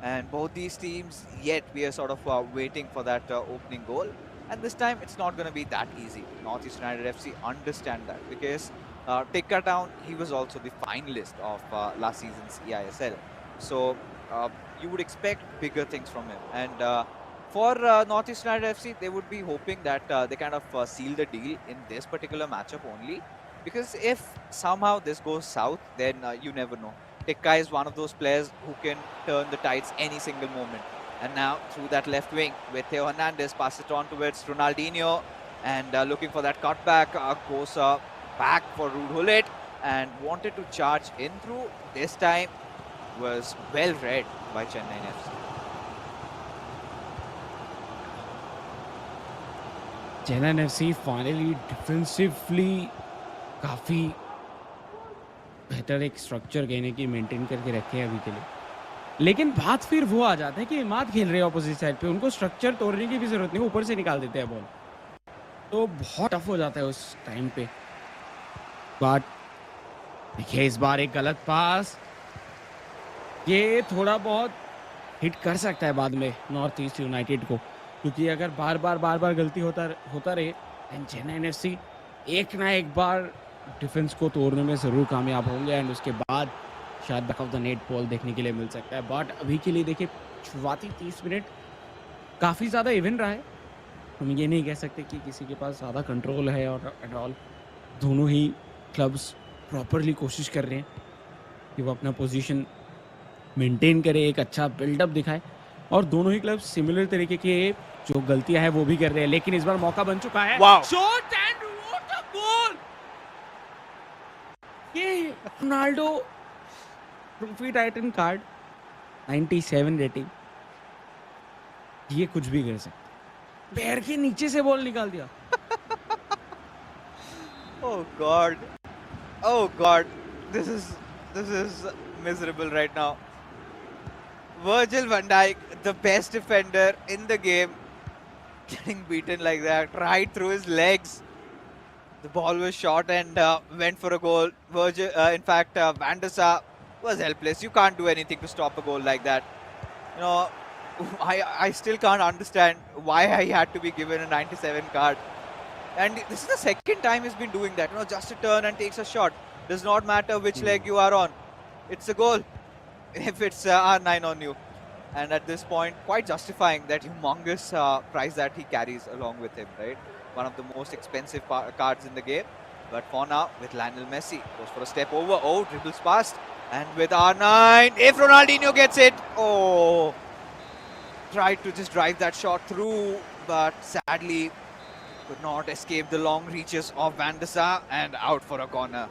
A: And both these teams, yet we are sort of waiting for that opening goal. And this time, it's not going to be that easy. Northeast United FC understand that because Tikka Town, he was also the finalist of last season's eISL. So you would expect bigger things from him. And for Northeast United FC, they would be hoping that they kind of seal the deal in this particular matchup only. Because if somehow this goes south, then you never know. Tikka is one of those players who can turn the tides any single moment. And now through that left wing with Theo Hernandez, pass it on towards Ronaldinho, and looking for that cutback, goes back for Ruud Gullit and wanted to charge in through. This time was well read by Chennaiyin FC.
B: Chennai FC finally defensively काफ़ी बेहतर एक structure कहने की maintain करके रखे हैं अभी के लिए, लेकिन बात फिर वो आ जाता है कि इमाद खेल रहे हैं ऑपोजिट साइड पे, उनको स्ट्रक्चर तोड़ने की भी जरूरत नहीं, ऊपर से निकाल देते हैं बॉल, तो बहुत टफ हो जाता है उस टाइम पे। बट देखिए इस बार एक गलत पास, ये थोड़ा बहुत हिट कर सकता है बाद में नॉर्थ ईस्ट यूनाइटेड को, क्योंकि अगर बार बार गलती होता रहे एंड चेन्नई एफसी एक ना एक बार डिफेंस को तोड़ने में ज़रूर कामयाब होंगे एंड उसके बाद शायद back of the net ball देखने के लिए मिल सकता है। बट अभी के लिए देखिए शुरुआती 30 मिनट काफ़ी ज़्यादा इवन रहा है, हम ये नहीं कह सकते कि किसी के पास ज़्यादा कंट्रोल है और एंड ऑल। दोनों ही क्लब्स प्रॉपरली कोशिश कर रहे हैं कि वो अपना पोजीशन मेंटेन करे, एक अच्छा बिल्डअप दिखाए, और दोनों ही क्लब्स सिमिलर तरीके के जो गलतियां हैं वो भी कर रहे हैं, लेकिन इस बार मौका बन चुका है। शॉट एंड व्हाट अ गोल! ये Ronaldo trophy Titan card 97 rating, ये कुछ भी कर सकते, पैर के नीचे से बॉल निकाल दिया।
A: Oh God, this is miserable right now. Virgil van Dijk, the best defender in the game, getting beaten like that right through his legs. The ball was short and went for a goal. In fact, Van der Sar was helpless. You can't do anything to stop a goal like that. You know, I still can't understand why I had to be given a 97 card. And this is the second time he's been doing that. You know, just a turn and takes a shot. Does not matter which leg you are on. It's a goal if it's R9 on you. And at this point, quite justifying that humongous price that he carries along with him, right? One of the most expensive cards in the game. But for now, with Lionel Messi, goes for a step over. Oh, dribbles past. And with R9, if Ronaldinho gets it, oh, tried to just drive that shot through, but sadly could not escape the long reaches of Van der Sar and out for a corner.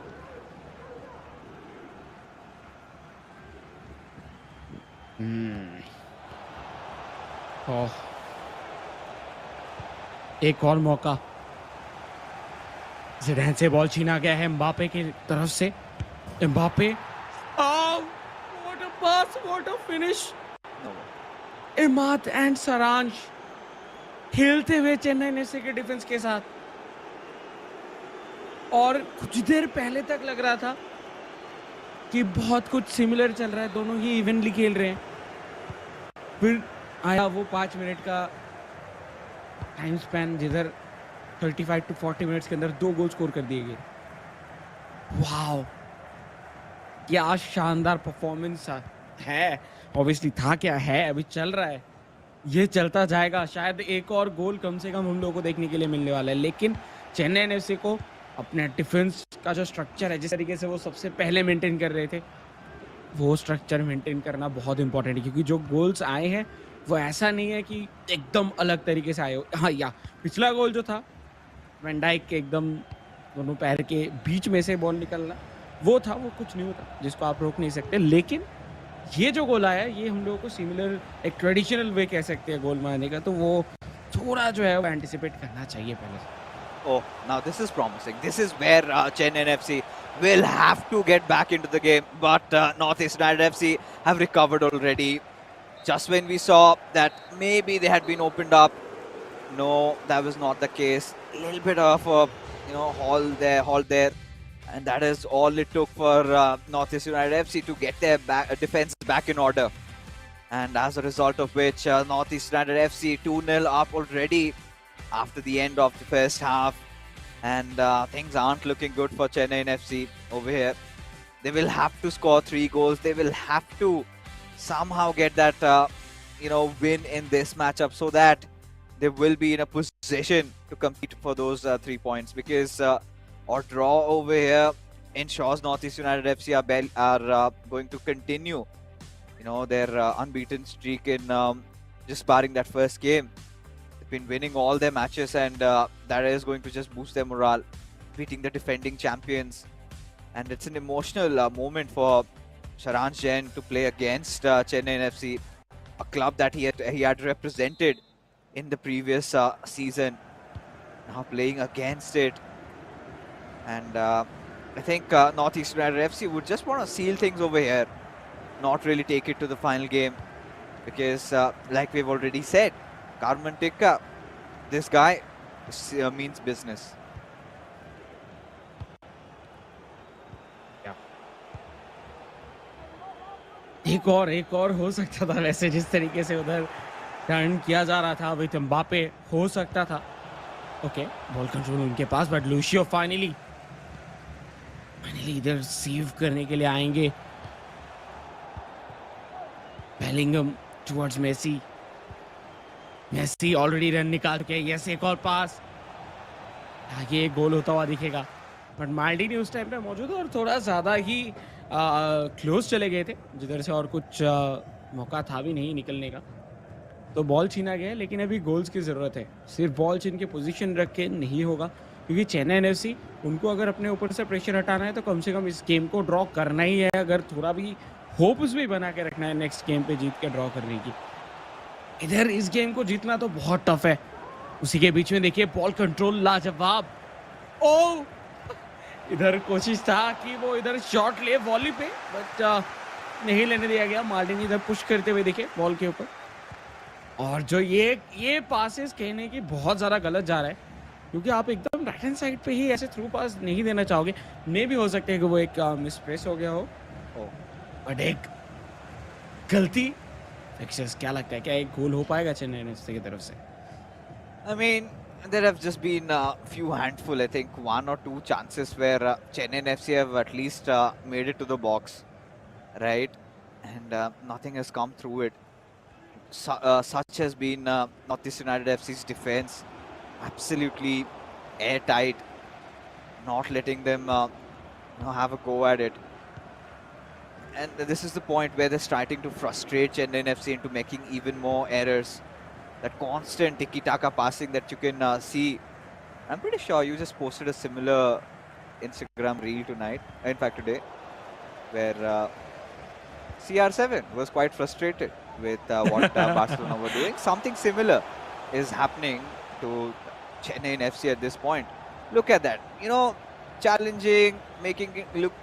B: एक और मौका, ज़िडान से ball छीना गया है Mbappe की तरफ से। Mbappe, what a pass, what a finish! Imad and सारांश खेलते हुए चेन्नई एफसी के डिफेंस के साथ, और कुछ देर पहले तक लग रहा था कि बहुत कुछ सिमिलर चल रहा है, दोनों ही इवनली खेल रहे हैं। फिर आया वो 5 मिनट का टाइम स्पैन जिधर 35 to 40 मिनट्स के अंदर 2 गोल स्कोर कर दिए गए। वाओ, क्या शानदार परफॉर्मेंस है! ऑब्वियसली था, क्या है, अभी चल रहा है, ये चलता जाएगा। शायद एक और गोल कम से कम हम लोगों को देखने के लिए मिलने वाला है, लेकिन चेन्नई एफसी को अपने डिफेंस का जो स्ट्रक्चर है, जिस तरीके से वो सबसे पहले मेंटेन कर रहे थे, वो स्ट्रक्चर मेंटेन करना बहुत इंपॉर्टेंट है, क्योंकि जो गोल्स आए हैं वो ऐसा नहीं है कि एकदम अलग तरीके से आए हो। हाँ, या पिछला गोल जो था वैन डाइक के एकदम दोनों पैर के बीच में से बॉल निकलना, वो था, वो कुछ नहीं होता जिसको आप रोक नहीं सकते। लेकिन ये जो गोल आया, ये हम लोगों को सिमिलर एक ट्रेडिशनल वे कह सकते हैं गोल मारने का, तो वो थोड़ा जो है वो एंटिसिपेट करना चाहिए पहले से।
A: Oh, now this is promising. This is where Chennaiyin FC will have to get back into the game. But North East United FC have recovered already. Just when we saw that maybe they had been opened up, no, that was not the case. A little bit of a halt there, and that is all it took for North East United FC to get their defense back in order. And as a result of which, North East United FC 2-0 up already after the end of the first half, and things aren't looking good for Chennaiyin FC over here. They will have to score 3 goals. They will have to somehow get that win in this matchup, so that they will be in a position to compete for those 3 points, because or draw over here ensures Northeast United FC are going to continue, their unbeaten streak in just barring that first game. They've been winning all their matches, and that is going to just boost their morale, beating the defending champions. And it's an emotional moment for Sharansh Jain to play against Chennaiyin FC, a club that he had represented in the previous season. Now playing against it, and I think Northeast United FC would just want to seal things over here, not really take it to the final game, because like we've already said, Carmen Tikka, this guy means business.
B: एक और हो सकता था वैसे, जिस तरीके से उधर टर्न किया जा रहा था विद एम्बापे, हो सकता था। ओके, बॉल कंट्रोल उनके पास, बट लूशियो फाइनली इधर सेव करने के लिए आएंगे। Bellingham towards Messi already run निकाल के, यस एक और पास, आगे एक गोल होता हुआ दिखेगा, बट माल्डिनी उस टाइम पे मौजूद है और थोड़ा ज़्यादा ही क्लोज चले गए थे, जिधर से और कुछ मौका था भी नहीं निकलने का। तो बॉल छीना गया, लेकिन अभी गोल्स की ज़रूरत है। सिर्फ बॉल छीन के पोजीशन रख के नहीं होगा, क्योंकि चेन्नई एफसी, उनको अगर अपने ऊपर से प्रेशर हटाना है तो कम से कम इस गेम को ड्रॉ करना ही है, अगर थोड़ा भी होप्स भी बना के रखना है नेक्स्ट गेम पे जीत के ड्रॉ करने की। इधर इस गेम को जीतना तो बहुत टफ है। उसी के बीच में देखिए बॉल कंट्रोल लाजवाब। ओ, इधर कोशिश था कि वो इधर शॉट ले वॉली पे, बट नहीं लेने दिया गया। मार्टिन इधर पुश करते हुए दिखे बॉल के ऊपर, और जो ये पासेस कहने की बहुत ज़्यादा गलत जा रहा है, क्योंकि आप एकदम राइट हैंड साइड पे ही ऐसे थ्रू पास नहीं देना चाहोगे। मे भी हो सकता है कि वो एक मिसप्रेस हो गया हो, बट एक गलती। फिक्सर्स, क्या लगता है, क्या एक गोल हो पाएगा चेन्नई एफसी की तरफ से?
A: I mean, there have just been a few handful, I think 1 or 2 chances where Chennai FC have at least made it to the box, right? And nothing has come through it. Such has been Northeast United FC's defense, absolutely airtight, not letting them have a go at it. And this is the point where they're starting to frustrate Chennai FC into making even more errors. That constant tiki-taka passing that you can see. I'm pretty sure you just posted a similar Instagram reel tonight, in fact today, where CR7 was quite frustrated with what Barcelona were doing. Something similar is happening to Chennai FC at this point. Look at that, challenging, making it look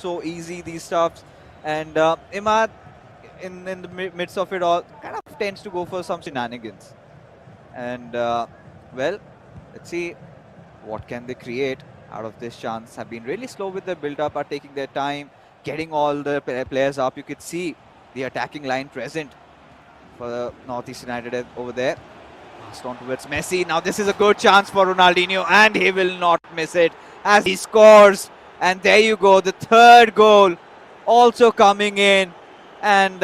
A: so easy, these stuffs, and Imad in the midst of it all kind of tends to go for some shenanigans. And well, let's see what can they create out of this chance. Have been really slow with their build-up, are taking their time, getting all the players up. You could see the attacking line present for the Northeast United over there. Passed on towards Messi. Now this is a good chance for Ronaldinho, and he will not miss it as he scores. And there you go, the third goal also coming in. And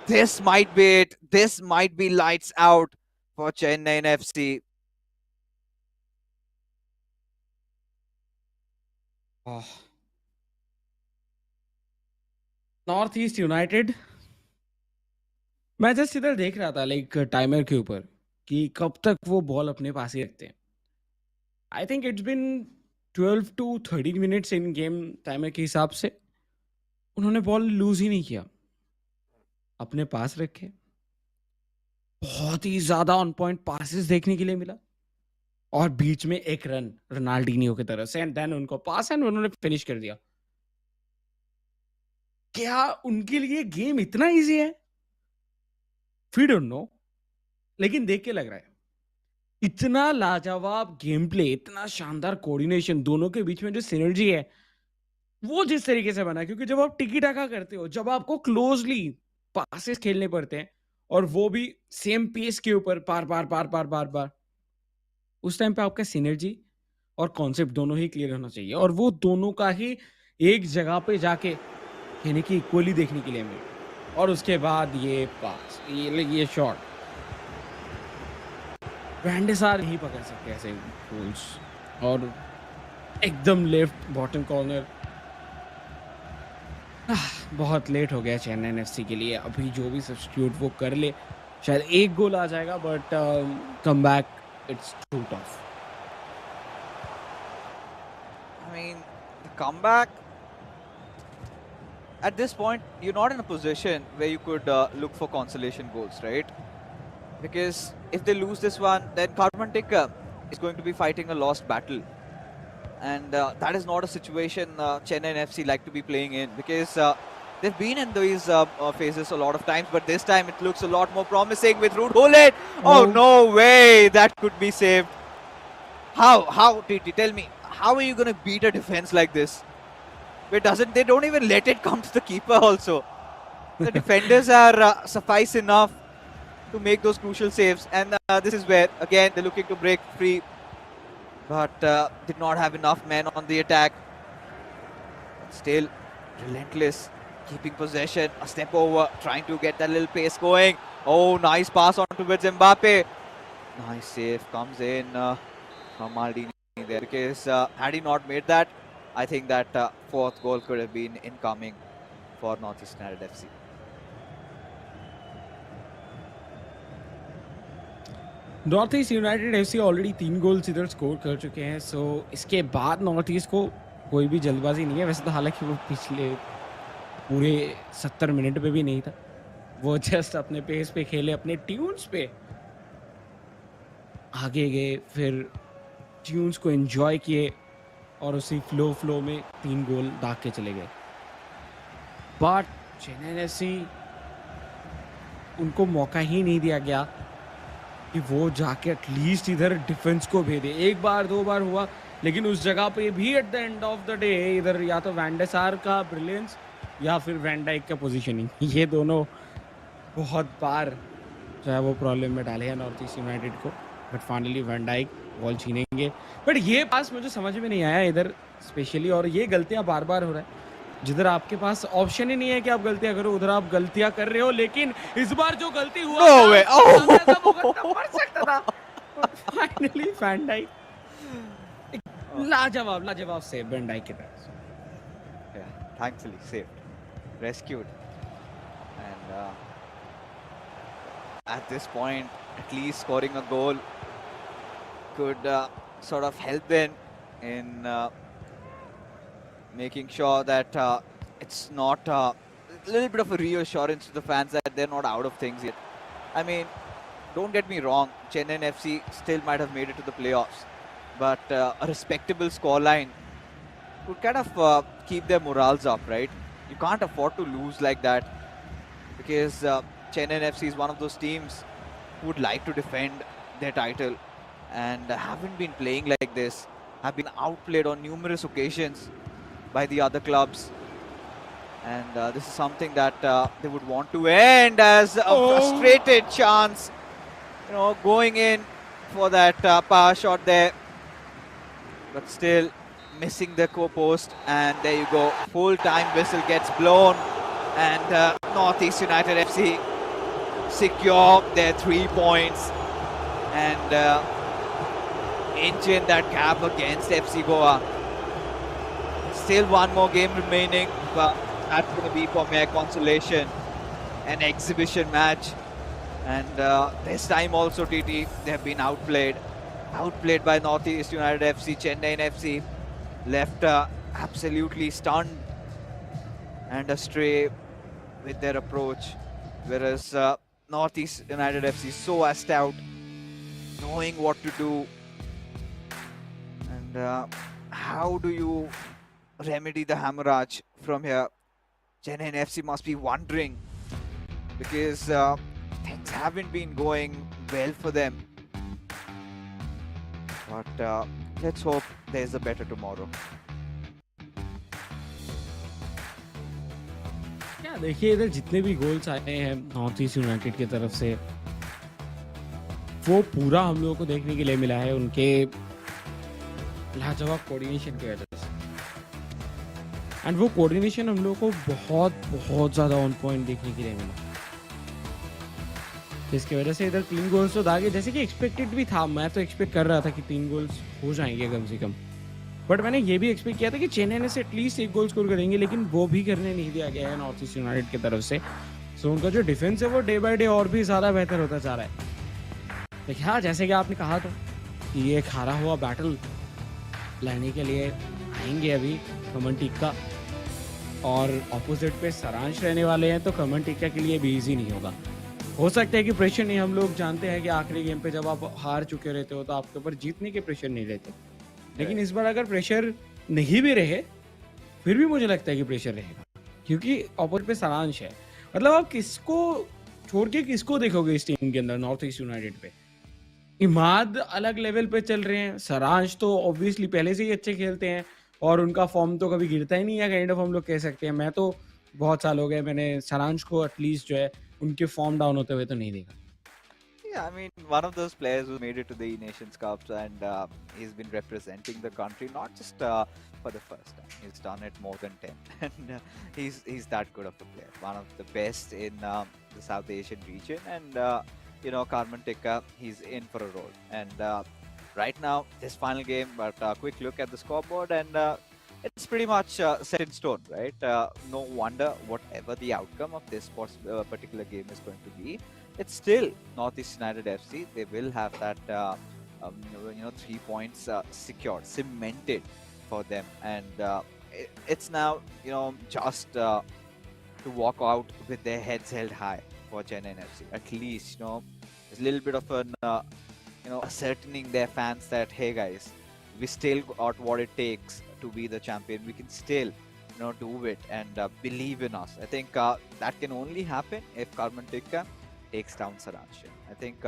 A: this might be it. This might be lights out for Chennai FC.
B: North East United, मैं just इधर देख रहा था like timer के ऊपर कि कब तक वो बॉल अपने पास ही रखते हैं। I think it's been 12 to 13 minutes in game timer के हिसाब से। उन्होंने बॉल लूज ही नहीं किया, अपने पास रखे। बहुत ही ज्यादा ऑन पॉइंट पासेस देखने के लिए मिला, और बीच में एक रन रोनाल्डिनियो की तरफ से, एंड देन उनको पास एंड उन्होंने फिनिश कर दिया। क्या उनके लिए गेम इतना इजी है? वी डोंट नो, लेकिन देख के लग रहा है इतना लाजवाब गेम प्ले, इतना शानदार कोऑर्डिनेशन, दोनों के बीच में जो सिनर्जी है वो जिस तरीके से बना है। क्योंकि जब आप टिकी टाका करते हो, जब आपको क्लोजली पासेस खेलने पड़ते हैं, और वो भी सेम पेस के ऊपर बार बार बार बार बार बार, उस टाइम पे आपका सिनर्जी और कॉन्सेप्ट दोनों ही क्लियर होना चाहिए, और वो दोनों का ही एक जगह पे जाके यानी कि इक्वली देखने के लिए मिले। और उसके बाद ये पास, ये शॉट, वैंडेसार नहीं पकड़ सकते ऐसे गोल्स। और एकदम लेफ्ट बॉटम कॉर्नर। बहुत लेट हो गया चेन्नई एफसी के लिए। अभी जो भी सब्स्टिट्यूट वो कर ले, शायद एक गोल आ जाएगा, but come back it's too tough.
A: I mean, the comeback at this point, you're not in a position where you could look for consolation goals, right? Because if they lose this one, then Karmantik is going to be fighting a lost battle. And that is not a situation Chennai FC like to be playing in, because they've been in these phases a lot of times, but this time it looks a lot more promising with Root Hullet. Oh, no way that could be saved. How, TT, tell me, how are you going to beat a defense like this? They don't even let it come to the keeper also. The defenders are suffice enough to make those crucial saves, and this is where, again, they're looking to break free, but did not have enough men on the attack. But still relentless, keeping possession, a step over, trying to get that little pace going. Oh, nice pass on towards Mbappe. Nice save comes in from Maldini there, because had he not made that, I think that fourth goal could have been incoming for Northeast United FC.
B: North East United FC already 3 goals इधर score कर चुके हैं, सो इसके बाद north east को कोई भी जल्दबाजी नहीं है। वैसे तो हालांकि वो पिछले पूरे 70 मिनट पे भी नहीं था, वो जस्ट अपने पेस पे खेले, अपने ट्यून्स पे आगे गए, फिर ट्यून्स को एंजॉय किए और उसी फ्लो में 3 गोल दाग के चले गए। बट चेन्नई एफसी, उनको मौका ही नहीं दिया गया कि वो जाके एटलीस्ट इधर डिफेंस को भेदे। एक बार 2 बार हुआ, लेकिन उस जगह पे भी at the end of the day इधर या तो वैन डे सार का ब्रिलियंस या फिर वैन डाइक का पोजीशनिंग, ये दोनों बहुत बार जो है वो प्रॉब्लम में डाले हैं नॉर्थ ईस्ट यूनाइटेड को। But finally Van Dyk ball छीनेंगे, बट ये पास मुझे समझ में नहीं आया इधर स्पेशली, और ये गलतियां बार बार हो रहा है। जिधर आपके पास ऑप्शन ही नहीं है कि आप गलतियां करो, उधर आप गलतियां कर रहे हो। लेकिन इस बार जो गलती हुआ
A: No way!
B: पड़ सकता था। फाइनली वैन डाइक, लाजवाब सेव वैन डाइक के तरफ से।
A: Yeah, thankfully saved, rescued, and at this point, at least scoring a goal could sort of help them in making sure that it's not a little bit of a reassurance to the fans that they're not out of things yet. I mean, don't get me wrong, Chennai FC still might have made it to the playoffs, but a respectable scoreline would kind of keep their morals up, right? You can't afford to lose like that, because Chennai FC is one of those teams who would like to defend their title and haven't been playing like this, have been outplayed on numerous occasions by the other clubs, and this is something that they would want to end as a frustrated chance, going in for that power shot there, but still missing the post, and there you go, full-time whistle gets blown, and Northeast United FC secure their 3 points and inch in that gap against FC Goa. Still one more game remaining, but that's going to be for mere consolation, an exhibition match, and this time also TT, they have been outplayed by Northeast United FC. Chennaiyin FC left absolutely stunned and astray with their approach, whereas Northeast United FC so stout, knowing what to do, and how do you remedy the hemorrhage from here? Chennaiyin FC must be wondering, because things haven't been going well for them. But let's hope there's a better tomorrow.
B: क्या देखिए, इधर जितने भी goals आए हैं North East United की तरफ से, वो पूरा हम लोगों को देखने के लिए मिला है उनके लाजवाब कोऑर्डिनेशन की वजह से। एंड वो कोऑर्डिनेशन हम लोगों को बहुत ज़्यादा ऑन पॉइंट देखने के लिए मिला, जिसकी वजह से इधर 3 गोल्स तो दागे, जैसे कि एक्सपेक्टेड भी था। मैं तो एक्सपेक्ट कर रहा था कि 3 गोल्स हो जाएंगे कम से कम, बट मैंने ये भी एक्सपेक्ट किया था कि चेन्नई ने से एटलीस्ट 1 गोल स्कोर करेंगे, लेकिन वो भी करने नहीं दिया गया है नॉर्थ ईस्ट यूनाइटेड की तरफ से। सो उनका जो डिफेंस है वो डे बाय डे और भी ज़्यादा बेहतर होता जा रहा है। देखिए हाँ, जैसे कि आपने कहा था कि ये एक हारा हुआ बैटल लाने के लिए आएंगे अभी कमन टिक्का, और ऑपोजिट पे सारांश रहने वाले हैं, तो कमन टिक्का के लिए भी ईजी नहीं होगा। हो सकता है कि प्रेशर नहीं, हम लोग जानते हैं कि आखिरी गेम पे जब आप हार चुके रहते हो तो आपके ऊपर जीतने के प्रेशर नहीं रहते, लेकिन इस बार अगर प्रेशर नहीं भी रहे फिर भी मुझे लगता है कि प्रेशर रहेगा, क्योंकि ऑपोजिट पे सारांश है। मतलब आप किसको छोड़ के किसको देखोगे इस टीम के अंदर नॉर्थ ईस्ट यूनाइटेड पे? इमाद अलग लेवल पे चल रहे हैं, सारांश तो ऑब्वियसली पहले से ही अच्छे खेलते हैं और उनका फॉर्म तो कभी गिरता ही नहीं है, काइंड ऑफ हम लोग कह सकते हैं। मैं तो बहुत साल हो गए, मैंने सारांश को एटलीस्ट जो है उनके फॉर्म डाउन होते हुए तो नहीं देखा।
A: Yeah, I mean, one of those players who made it to the Nations Cups, and he's been representing the country not just for the first time. He's done it more than 10, and he's that good of a player. One of the best in the South Asian region, and Karman Tikka, he's in for a role. And right now, this final game, but quick look at the scoreboard, and it's pretty much set in stone, right? No wonder whatever the outcome of this particular game is going to be, it's still Northeast United FC. They will have that 3 points secured, cemented for them, and it's now just to walk out with their heads held high for Chennaiyin FC. At least there's a little bit of an ascertaining their fans that, hey guys, we still got what it takes to be the champion. We can still do it, and believe in us. I think that can only happen if Karman Tikka takes down Saransh. I think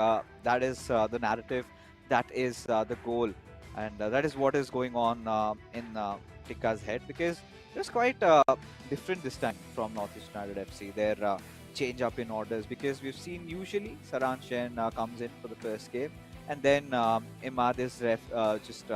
A: that is the narrative, that is the goal, and that is what is going on in Tikka's head, because it was quite different this time from Northeast United FC. Their change up in orders, because we've seen usually Saransh comes in for the first game, and then Imad is just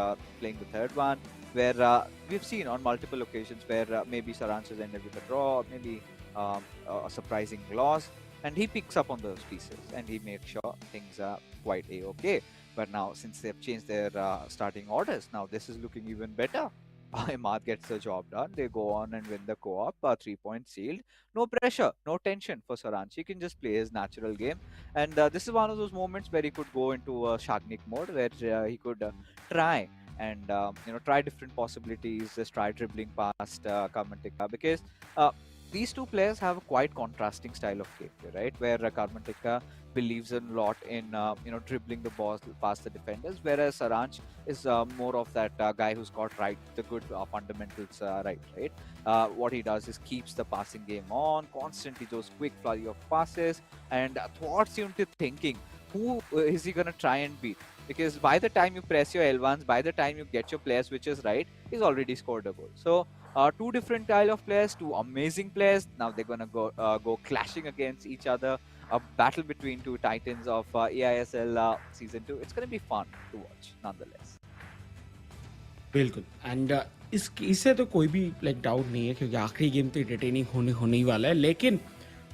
A: playing the third one, where we've seen on multiple occasions where maybe Saransh has ended with a draw, maybe a surprising loss, and he picks up on those pieces and he makes sure things are quite a-okay. But now, since they've changed their starting orders, now this is looking even better. Imad gets the job done. They go on and win the co-op, 3 points sealed. No pressure, no tension for Saranch. He can just play his natural game. And this is one of those moments where he could go into a Shagnik mode, where he could try and try different possibilities, just try dribbling past Karmantika, because these two players have a quite contrasting style of gameplay, right? Where Karmantika believes a lot in dribbling the ball past the defenders, whereas Saranch is more of that guy who's got the good fundamentals right. What he does is keeps the passing game on constantly, those quick flurry of passes, and thwarts you into thinking who is he gonna try and beat, because by the time you press your L1s, by the time you get your player switches right, he's already scored a goal. So two different style of players, two amazing players. Now they're gonna go clashing against each other. A battle between two titans of eISL season 2. It's gonna be fun to watch, nonetheless.
B: बिल्कुल, and इससे तो कोई भी doubt नहीं है, क्योंकि आखिरी game तो एंटरटेनिंग होने ही वाला है। लेकिन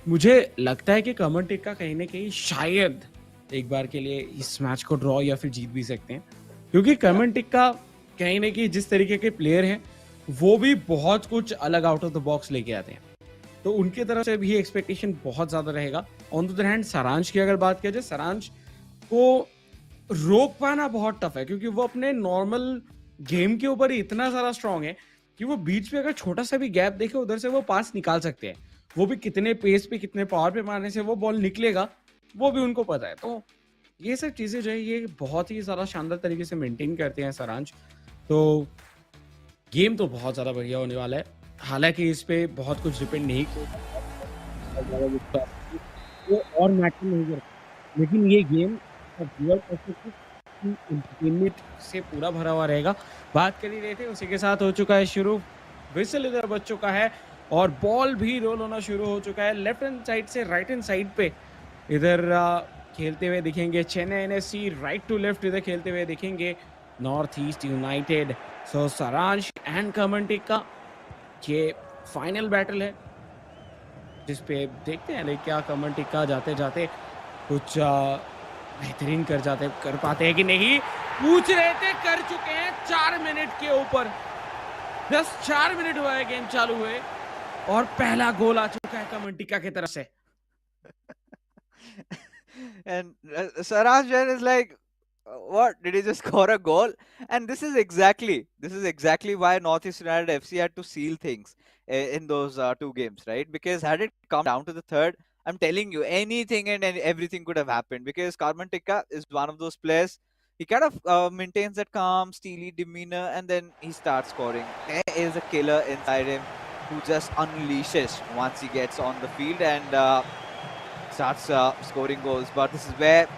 B: मुझे लगता है कि कमन टिक्का कहीं ना कहीं शायद एक बार के लिए इस मैच को ड्रॉ या फिर जीत भी सकते हैं, क्योंकि कमन टिक्का कहीं ना कहीं जिस तरीके के प्लेयर हैं वो भी बहुत कुछ अलग आउट ऑफ द बॉक्स लेके आते हैं, तो उनकी तरफ से भी एक्सपेक्टेशन बहुत ज़्यादा रहेगा। ऑन द अदर हैंड सारांश की अगर बात किया जाए, सारांश को रोक पाना बहुत टफ है, क्योंकि वो अपने नॉर्मल गेम के ऊपर ही इतना सारा स्ट्रांग है कि वो बीच में अगर छोटा सा भी गैप देखे उधर से वो पास निकाल सकते हैं। वो भी कितने पेस पे कितने पावर पे मारने से वो बॉल निकलेगा वो भी उनको पता है। तो ये सब चीज़ें जो है ये बहुत ही ज़्यादा शानदार तरीके से मेंटेन करते हैं सारांश। तो गेम तो बहुत ज़्यादा बढ़िया होने वाला है। हालांकि इस पे बहुत कुछ डिपेंड नहीं वो और मैटर नहीं करता, लेकिन ये गेम एंटरटेनमेंट से पूरा भरा हुआ रहेगा। बात कर ही रहे थे, उसी के साथ हो चुका है शुरू, विसल इधर बज चुका है और बॉल भी रोल होना शुरू हो चुका है। लेफ्ट हैंड साइड से राइट हैंड साइड पे इधर खेलते हुए दिखेंगे Chennai NFC, right to left इधर खेलते हुए दिखेंगे नॉर्थ ईस्ट यूनाइटेड। सो सारांश एंड कमन टिक्का ये फाइनल बैटल है, जिसपे देखते हैं क्या कमन टिक्का जाते जाते कुछ बेहतरीन कर पाते हैं कि नहीं। पूछ रहे थे, कर चुके हैं 4 मिनट के ऊपर। बस 4 मिनट हुआ है गेम चालू हुए और पहला गोल आ चुका है कमेंटिका की तरफ से।
A: And Saraj Jain is like, what? Did he just score a goal? And this is exactly why Northeast United FC had to seal things in those two games, right? Because had it come down to the third, I'm telling you, anything and everything could have happened. Because Carmen Tikka is one of those players. He kind of maintains that calm, steely demeanor, and then he starts scoring. There is a killer inside him who just unleashes once he gets on the field and starts scoring goals. But this is where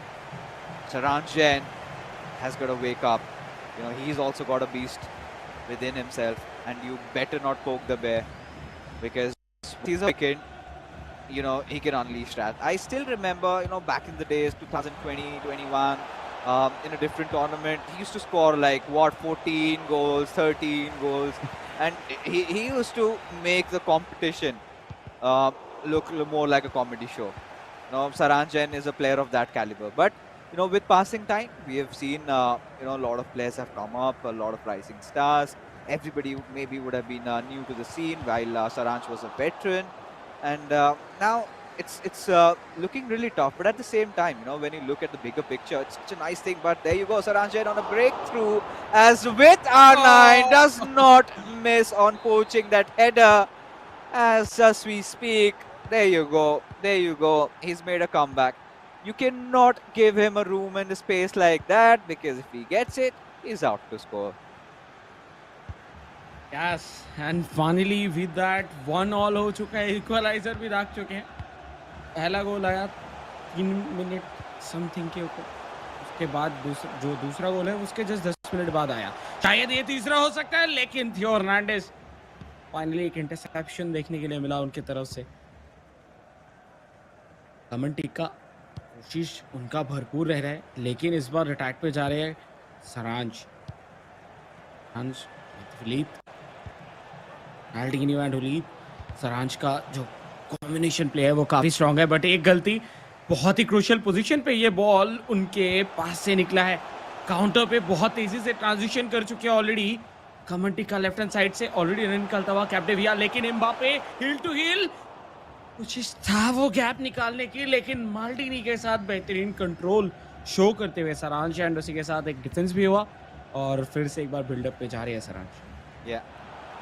A: Saransh Jain has got to wake up. You know, he's also got a beast within himself, and you better not poke the bear because he's a weekend. You know, he can unleash that. I still remember, you know, back in the days, 2020, 21, in a different tournament, he used to score like what, 14 goals, 13 goals, and he used to make the competition uh, look more like a comedy show. Saranjan is a player of that caliber. But with passing time, we have seen a lot of players have come up, a lot of rising stars. Everybody maybe would have been new to the scene, while Saranj was a veteran, and now it's looking really tough. But at the same time, when you look at the bigger picture, it's such a nice thing. But there you go, Saranjan on a breakthrough, as with R9
B: Oh,
A: does not miss on poaching that header. As we speak, there you go. There you go. He's made a comeback. You cannot give him a room and a space like that because if he gets it, he's out to score.
B: Yes and finally with that 1-1 हो चुका है, equaliser भी दाग चुके हैं। पहला गोल आया 3 minute something के ऊपर, उसके बाद जो दूसरा गोल है उसके जस्ट 10 मिनट बाद आया। शायद ये तीसरा हो सकता है, लेकिन थियो हर्नांडेज फाइनली एक इंटरसेप्शन देखने के लिए मिला उनकी तरफ से। कमेंटी का कोशिश उनका भरपूर रह रहा है, लेकिन इस बार अटैक पे जा रहे हैं सरांज सरांज का जो कॉम्बिनेशन प्ले है वो काफी स्ट्रांग है, बट एक गलती, बहुत ही क्रूशियल पोजीशन पे ये बॉल उनके पास से निकला है। काउंटर पे बहुत तेजी से ट्रांजिशन कर चुके हैं ऑलरेडी। कमेंटी का लेफ्ट हैंड साइड से ऑलरेडी रन निकलता हुआ कैप्टेविया, लेकिन एम्बापे हील टू हील कोशिश था वो गैप निकालने की, लेकिन माल्डिनी के साथ बेहतरीन कंट्रोल शो करते हुए सरांश एंड उसी के साथ एक डिफेंस भी हुआ और फिर से एक बार बिल्डअप पे जा रही है Saransh.
A: Yeah.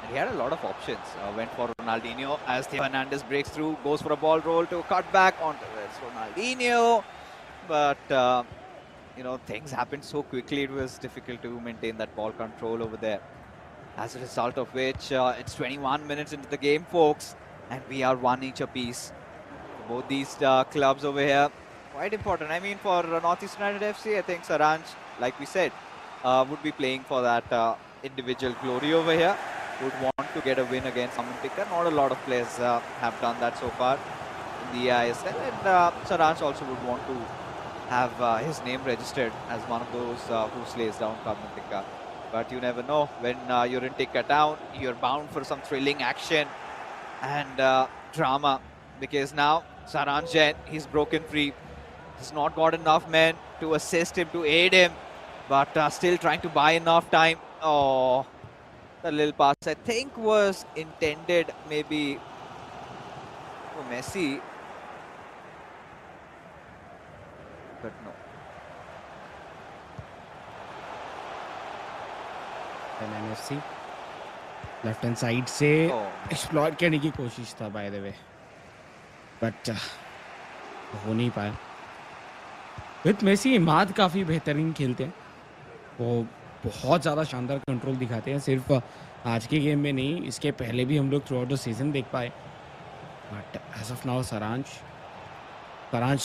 A: And he had a lot of options. Went for Ronaldinho as Theo Hernandez breaks through, goes for a ball roll to cut back onto Ronaldinho. But, things happened so quickly, it was difficult to maintain that ball control over there. As a result of which, it's 21 minutes into the game, folks, and we are one each apiece. Both these clubs over here, quite important. I mean, for Northeast United FC, I think Saranj, like we said, would be playing for that individual glory over here. Would want to get a win against Samantika. Not a lot of players have done that so far in the eISL, and Saranj also would want to have his name registered as one of those who slays down Samantika. But you never know, when you're in Tikka town, you're bound for some thrilling action and drama, because now Saranj Jain, he's broken free. He's not got enough men to assist him, to aid him, but still trying to buy enough time. Oh, the little pass I think was intended maybe for Messi, but no.
B: NEUFC left hand side से exploit करने की कोशिश था by the way, but हो नहीं पाया। With Messi Imad काफ़ी बेहतरीन खेलते हैं, वो बहुत ज़्यादा शानदार कंट्रोल दिखाते हैं, सिर्फ आज के गेम में नहीं, इसके पहले भी हम लोग थ्रू आउट द सीजन देख पाए। बट एज ऑफ नाउ सरांज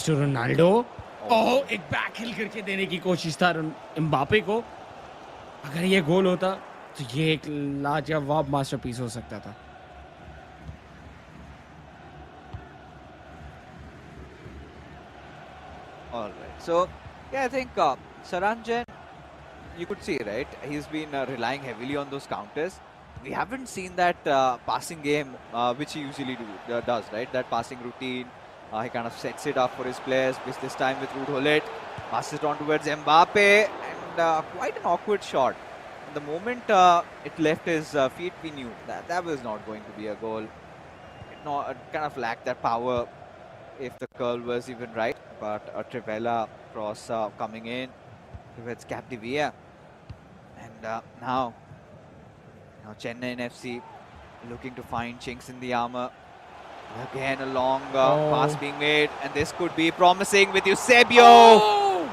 B: टू रोनाल्डो, ओह एक बैक हिल करके देने की कोशिश था एम्बापे को। अगर ये गोल होता तो ये एक लाजवाब मास्टरपीस हो सकता था।
A: All right. So, yeah, I think Saranjan, you could see, right? He's been relying heavily on those counters. We haven't seen that passing game, which he usually does, right? That passing routine. He kind of sets it up for his players. This time with Ruud Gullit, passes it on towards Mbappe, and and quite an awkward shot. The moment it left his feet, we knew that that was not going to be a goal. It kind of lacked that power if the curl was even right. But a Trivela cross coming in towards Capdevia. And now, Chennaiyin FC looking to find chinks in the armor. Again, a long pass being made, and this could be promising with Eusebio.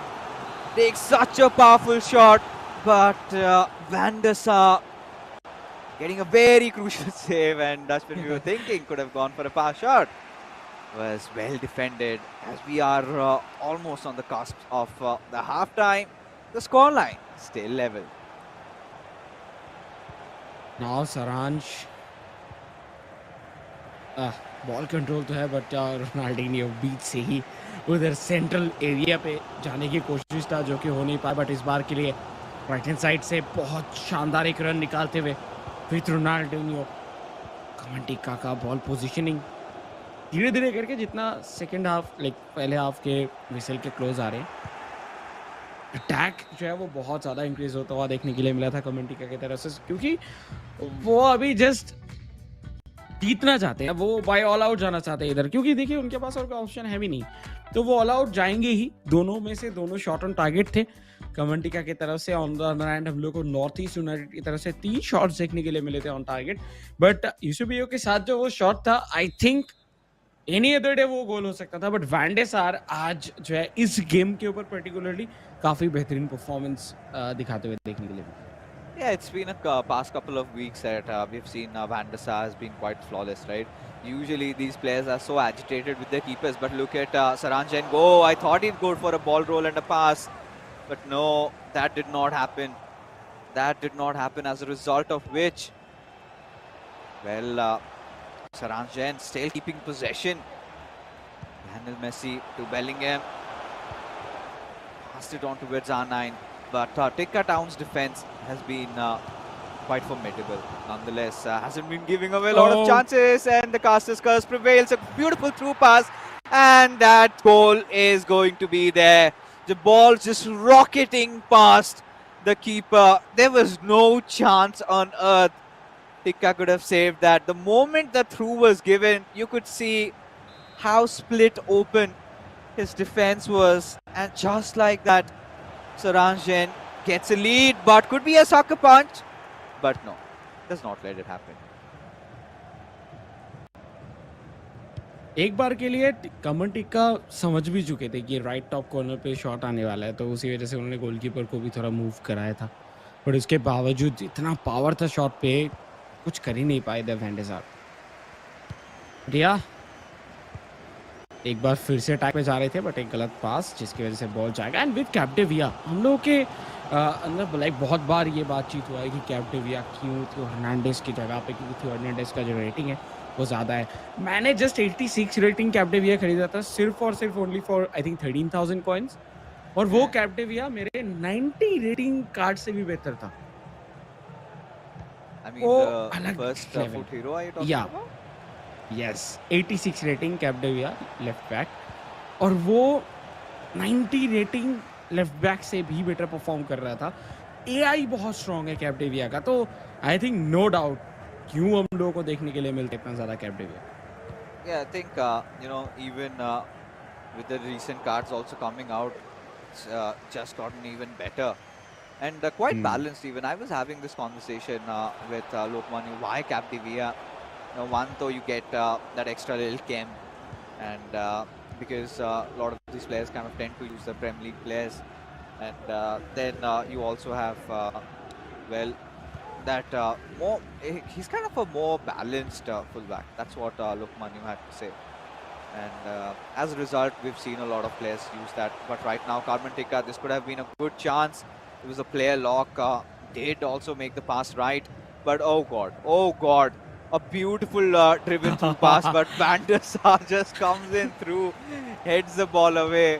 A: Takes such a powerful shot, but Van der Sar getting a very crucial save, and that's when we were thinking could have gone for a pass shot. Was well defended as we are almost on the cusp of the halftime. The scoreline still level.
B: Now Saransh, ball control तो है but Ronaldinho बीच से ही उधर central area पे जाने की कोशिश था जो कि हो नहीं पाया, बट इस बार के लिए राइट हैंड साइड से बहुत शानदार एक रन निकालते हुए विथ रोनाल्डिनियो। कमेंटिका का बॉल पोजीशनिंग धीरे धीरे करके जितना सेकंड हाफ लाइक पहले हाफ के विसल के क्लोज आ रहे हैं, अटैक जो है वो बहुत ज़्यादा इंक्रीज होता हुआ देखने के लिए मिला था कमेंटिका की तरफ से, क्योंकि वो अभी जस्ट जीतना चाहते हैं, वो बाय ऑल आउट जाना चाहते हैं इधर, क्योंकि देखिए उनके पास और कोई ऑप्शन है भी नहीं, तो वो ऑल आउट जाएंगे ही। दोनों में से दोनों शॉट ऑन टारगेट थे कमेंटिका की तरफ से। ऑन द अदर हैंड हम लोग को नॉर्थ ईस्ट यूनाइटेड की तरफ से 3 शॉट्स देखने के लिए मिले थे ऑन टारगेट, बट यूसुबियो के साथ जो वो शॉट था, I think any other day वो गोल हो सकता था, बट वैन डे सार आज जो है इस गेम के ऊपर पर्टिकुलरली काफी बेहतरीन परफॉर्मेंस दिखाते हुए देखने के लिए मिला।
A: Yeah, it's been a past couple of weeks that we've seen Van der Sar has been quite flawless, right? Usually these players are so agitated with their keepers, but look at Saranjan go. I thought he'd go for a ball roll and a pass, but no, that did not happen. That did not happen, as a result of which, well, Saranjan still keeping possession. Lionel Messi to Bellingham. Passed it on towards R9. But Tikka Town's defense has been quite formidable. Nonetheless, hasn't been giving away a lot of chances, and the Casters curse prevails. A beautiful through pass, and that goal is going to be there. The ball just rocketing past the keeper. There was no chance on earth Tikka could have saved that. The moment the through was given, you could see how split open his defense was, and just like that, Saranjan gets a lead, but could be a sucker punch. But no, does not let it happen.
B: एक बार के लिए कमेंटिका समझ भी चुके थे कि right top corner पे shot आने वाला है, तो उसी वजह से उन्होंने गोलकीपर को भी थोड़ा मूव कराया था, पर उसके बावजूद इतना पावर था शॉट पे, कुछ कर ही नहीं पाए थे वैन डे सार। रिया एक बार फिर से अटैक पे जा रहे थे, बट एक गलत पास जिसकी वजह से बॉल जाएगा। एंड विद कैप्टिविया हम लोग के अंदर लाइक बहुत बार ये बातचीत हुआ है कि कैप्टिविया क्यों थियो हर्नांडेस की जगह पे, क्योंकि थियो हर्नांडेस का जो रेटिंग है वो ज़्यादा है। मैंने जस्ट 86 रेटिंग कैप्टिविया खरीदा था सिर्फ और सिर्फ only for I think 13,000 coins, और वो कैप्टिविया मेरे 90 रेटिंग कार्ड से भी बेहतर था।
A: I mean, the first foot hero are you talking about?
B: Yes 86 rating Capdevila left back, और वो 90 रेटिंग लेफ्ट बैक से भी बेटर परफॉर्म कर रहा था। एआई बहुत स्ट्रांग है कैप्डेविया का, तो आई थिंक नो डाउट क्यों हम लोगों को देखने के लिए मिलते इतना ज़्यादा कैप्डेविया।
A: Yeah, I think even with the recent cards also coming out, it's just gotten even better and quite balanced. Even I was having this conversation with Lokman, why Capdevia? One, though you get that extra little chem, and because a lot of these players kind of tend to use the Premier League players, and then you also have that more. He's kind of a more balanced fullback. That's what Lokman had to say, and as a result, we've seen a lot of players use that. But right now, Carmen Tikka, this could have been a good chance. It was a player lock. Did also make the pass right, but oh god. A beautiful driven through pass, but Van der Sar just comes in through, heads the ball away.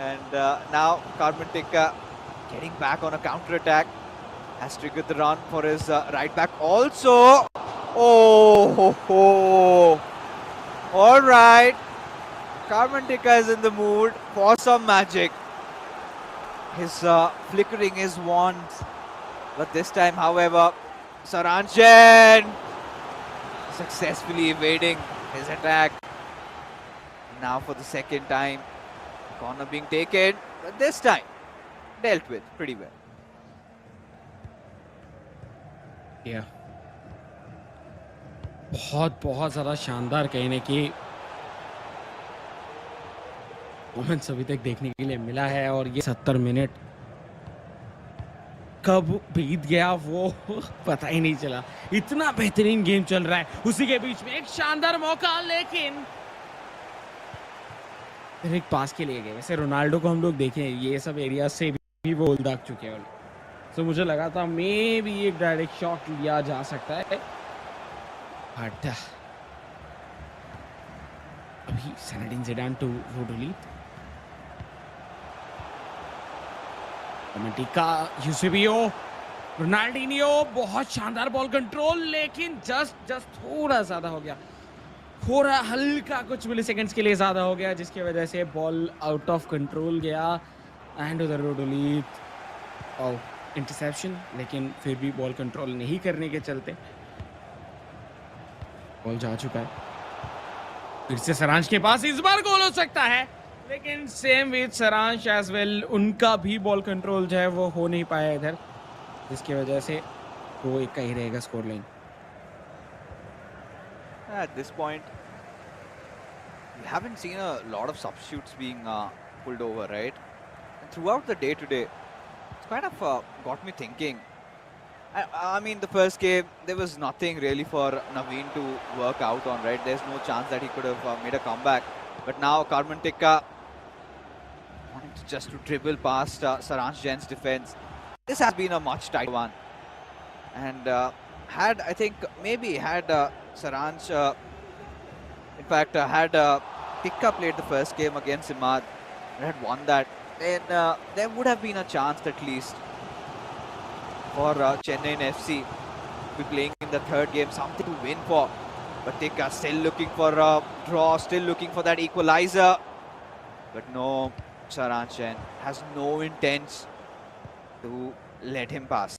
A: And now Carmen Tikka getting back on a counter-attack. Has triggered the run for his right back also. Oh. All right. Carmen Tikka is in the mood for some magic. His flickering his wand, but this time, however, Saranjan successfully evading his attack. Now for the second time, corner being taken, but this time dealt with pretty well.
B: Yeah. बहुत बहुत ज़्यादा शानदार कहने की moments अभी तक देखने के लिए मिला है, और ये 70 मिनट कब बीत गया वो पता ही नहीं चला। इतना बेहतरीन गेम चल रहा है, उसी के बीच में एक शानदार मौका, लेकिन फिर एक पास के लिए गए। वैसे रोनाल्डो को हम लोग देखें, ये सब एरिया से भी वो दाग चुके हैं। तो मुझे लगा था मे भी एक डायरेक्ट शॉट लिया जा सकता है, बट अभी ज़िनेडिन ज़िडान टू रोडोलित, का यूसेबियो, रोनाल्डिनियो, बहुत शानदार बॉल कंट्रोल, लेकिन जस्ट थोड़ा ज़्यादा हो गया, थोड़ा हल्का कुछ मिली सेकंड्स के लिए ज़्यादा हो गया, जिसकी वजह से बॉल आउट ऑफ कंट्रोल गया एंड उधर रोडोलित और इंटरसेप्शन, लेकिन फिर भी बॉल कंट्रोल नहीं करने के चलते बॉल जा चुका है। फिर से सरांश के पास, इस बार गोल हो सकता है, लेकिन same with Saransh as well, उनका भी बॉल कंट्रोल जो है वो हो नहीं पाया इधर, जिसकी वजह से 2-1 का ही रहेगा score line.
A: At this point, we haven't seen a lot of substitutes being pulled over, right? And throughout the day today, it's kind of got me thinking. I mean, the first game, there was nothing really for Naveen to work out on, right? There's no chance that he could have made a comeback. But now, Karman Tikka wanting to just to dribble past Saransh Jain's defense. This has been a much tighter one. And had, I think, maybe had Saransh, in fact, had Tikka played the first game against Imad and had won that, then there would have been a chance at least for Chennaiyin FC to be playing in the third game, something to win for. But Tikka still looking for a draw, still looking for that equalizer. But no, Saransh Jain has no intent to let him pass.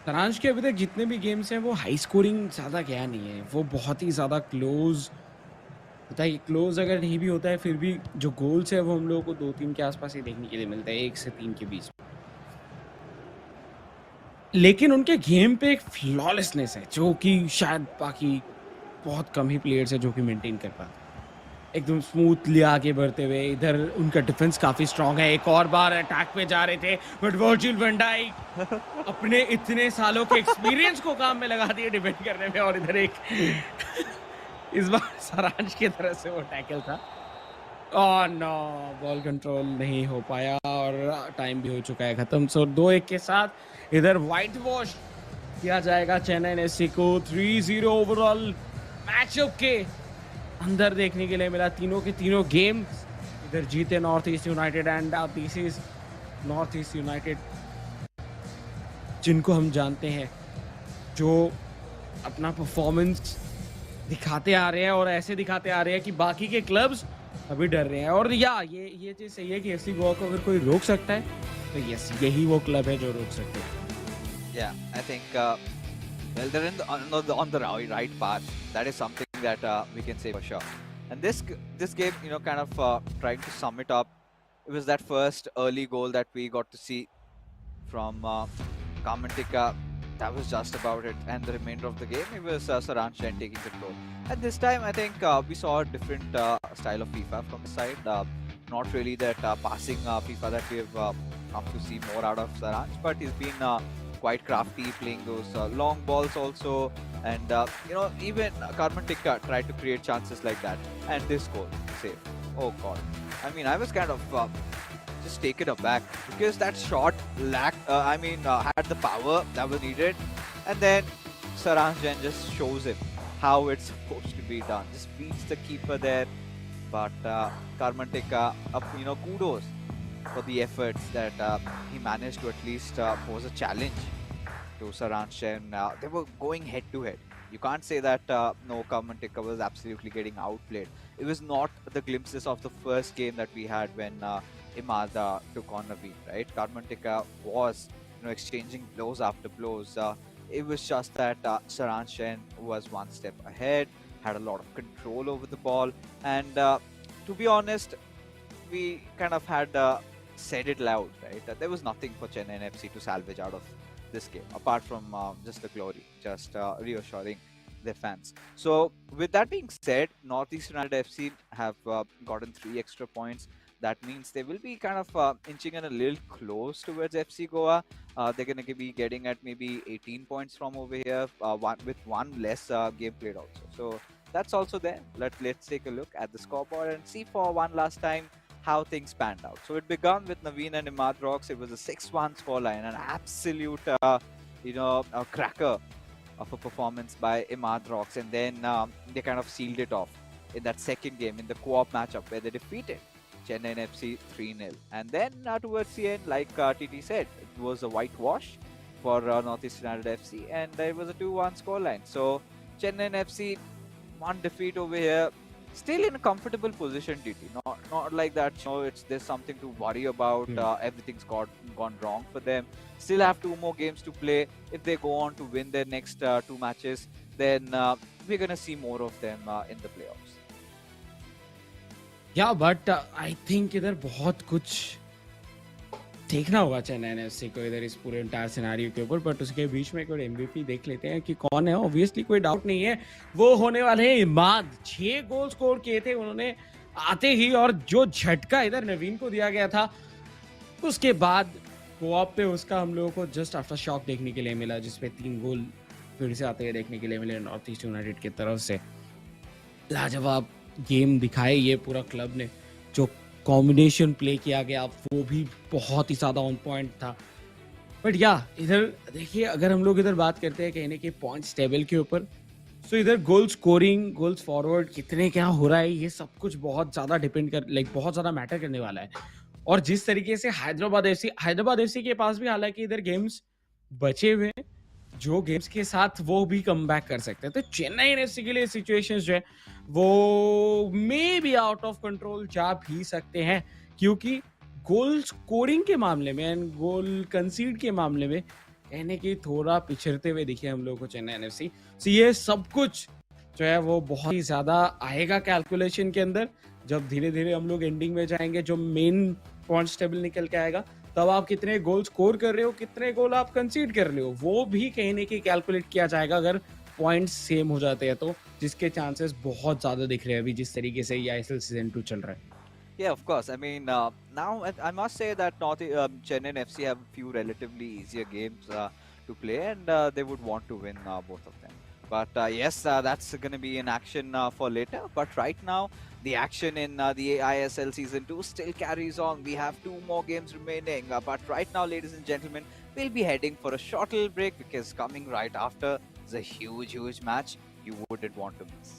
B: Saransh के अभी तक जितने भी games हैं वो high scoring ज़्यादा गया नहीं है, वो बहुत ही ज़्यादा क्लोज होता है। क्लोज अगर नहीं भी होता है, फिर भी जो गोल्स है वो हम लोगों को 2-3 के आसपास ही देखने के लिए मिलता है, 1 से 3 के बीच। लेकिन उनके गेम पे एक फ्लॉलेसनेस है जो कि शायद बाकी बहुत कम ही प्लेयर्स है जो कि मेंटेन कर पाते। एकदम स्मूथली आगे बढ़ते हुए, इधर उनका डिफेंस काफी स्ट्रांग है। एक और बार अटैक पे जा रहे थे, बट वर्जिल वैन डाइक अपने इतने सालों के एक्सपीरियंस को काम में लगा दिए डिफेंड करने में, और इधर एक इस बार सारांश की तरफ से वो टैकल था। ओह नो, बॉल कंट्रोल नहीं हो पाया और टाइम भी हो चुका है खत्म। सो 2-1 के साथ इधर व्हाइट वॉश किया जाएगा चेन्नई एफसी को। 3-0 ओवरऑल मैचअप के अंदर देखने के लिए मिला। तीनों के तीनों गेम्स इधर जीते north East United, and this is north East United जिनको हम जानते हैं, जो अपना परफॉर्मेंस दिखाते आ रहे हैं और ऐसे दिखाते आ रहे हैं कि बाकी के क्लब्स अभी डर रहे हैं। और ये चीज़ सही है कि एफसी गोवा को अगर कोई रोक सकता है तो यस, यही वो क्लब है जो रोक सकते हैं।
A: Yeah, I think well, they're on the right path. That is something that we can say for sure. And this game, you know, kind of trying to sum it up, it was that first early goal that we got to see from Kamantika. That was just about it. And the remainder of the game, it was Saransh Jain taking control. And this time, I think we saw a different style of FIFA from the side. Not really that passing FIFA that we've come to see more out of Saransh, but he's been quite crafty playing those long balls also, and you know, even Karman Tikka tried to create chances like that, and this goal saved. Oh god, I mean, I was kind of just taken aback because that shot lacked had the power that was needed, and then Saransh Jain just shows him how it's supposed to be done, just beats the keeper there. But Karman Tikka, kudos for the efforts that he managed to at least pose a challenge to Saransh Jain. They were going head to head. You can't say that no, Karmantika was absolutely getting outplayed. It was not the glimpses of the first game that we had when Imad took on Naveen, right? Karmantika was exchanging blows after blows. It was just that Saran Shen was one step ahead, had a lot of control over the ball, and to be honest, we kind of had said it loud, right? There was nothing for Chennai FC to salvage out of this game, apart from just the glory, just reassuring their fans. So, with that being said, Northeast United FC have gotten 3 extra points. That means they will be kind of inching in a little close towards FC Goa. They're going to be getting at maybe 18 points from over here, with one less game played also. So that's also there. Let's take a look at the scoreboard and see for one last time how things panned out. So it began with Naveen and Imad Rocks. It was a 6-1 scoreline, an absolute, a cracker of a performance by Imad Rocks. And then they kind of sealed it off in that second game in the co-op matchup where they defeated Chennaiyin FC 3-0. And then towards the end, like TT said, it was a whitewash for Northeast United FC, and it was a 2-1 scoreline. So Chennaiyin FC, one defeat over here, still in a comfortable position, TT. Not like that. There's something to worry about. Everything's gone wrong for them. Still have 2 more games to play. If they go on to win their next 2 matches, then we're gonna see more of them in the playoffs.
B: या but I think इधर बहुत कुछ देखना होगा Chennai FC को इधर इस पूरे एंटायर सिनेरियो के ऊपर, बट उसके बीच में कोई एमवीपी देख लेते हैं कि कौन है. ऑब्वियसली कोई डाउट नहीं है, वो होने वाले हैं इमाद. 6 गोल स्कोर किए थे उन्होंने आते ही, और जो झटका इधर नवीन को दिया गया था उसके बाद कोऑप पे उसका हम लोगों को जस्ट आफ्टर शॉक देखने के लिए मिला, जिसपे 3 गोल फिर से आते हुए देखने के लिए मिले नॉर्थ ईस्ट यूनाइटेड की तरफ से. लाजवाब गेम दिखाए ये पूरा क्लब ने. जो कॉम्बिनेशन प्ले किया गया वो भी बहुत ही ज़्यादा ऑन पॉइंट था. बट या इधर देखिए, अगर हम लोग इधर बात करते हैं कहीं ना कहीं पॉइंट्स टेबल के ऊपर, सो इधर गोल स्कोरिंग, गोल्स फॉरवर्ड कितने क्या हो रहा है, ये सब कुछ बहुत ज़्यादा डिपेंड बहुत ज़्यादा मैटर करने वाला है. और जिस तरीके से हैदराबाद एफसी के पास भी हालांकि इधर गेम्स बचे हुए हैं, जो गेम्स के साथ वो भी कम बैक कर सकते हैं. तो चेन्नई एफसी के लिए सिचुएशंस जो है वो may be out of control जा भी सकते हैं, क्योंकि गोल स्कोरिंग के मामले में एंड गोल कंसीड के मामले में कहने की थोड़ा पिछड़ते हुए दिखे हम लोगों को चेन्नई एफसी. सो ये सब कुछ जो है वो बहुत ही ज्यादा आएगा कैलकुलेशन के अंदर, जब धीरे धीरे हम लोग एंडिंग में जाएंगे, जो मेन पॉइंट्स टेबल निकल के आएगा, तब आप कितने गोल स्कोर कर रहे हो, कितने गोल आप कंसीड कर रहे हो, वो भी कहीं ना कहीं कैलकुलेट किया जाएगा अगर पॉइंट्स सेम हो जाते हैं तो, जिसके चांसेस बहुत ज्यादा दिख रहे हैं अभी जिस तरीके से ये आईएसएल सीजन 2 चल रहा है.
A: Yeah, of course. I mean, now I must say that Chennai FC have a few relatively easier games to play, and they would want to win both of them. But yes, that's going to be in action for later. But right now, the action in the eISL Season 2 still carries on. We have 2 more games remaining. But right now, ladies and gentlemen, we'll be heading for a short little break, because coming right after is a huge match you wouldn't want to miss.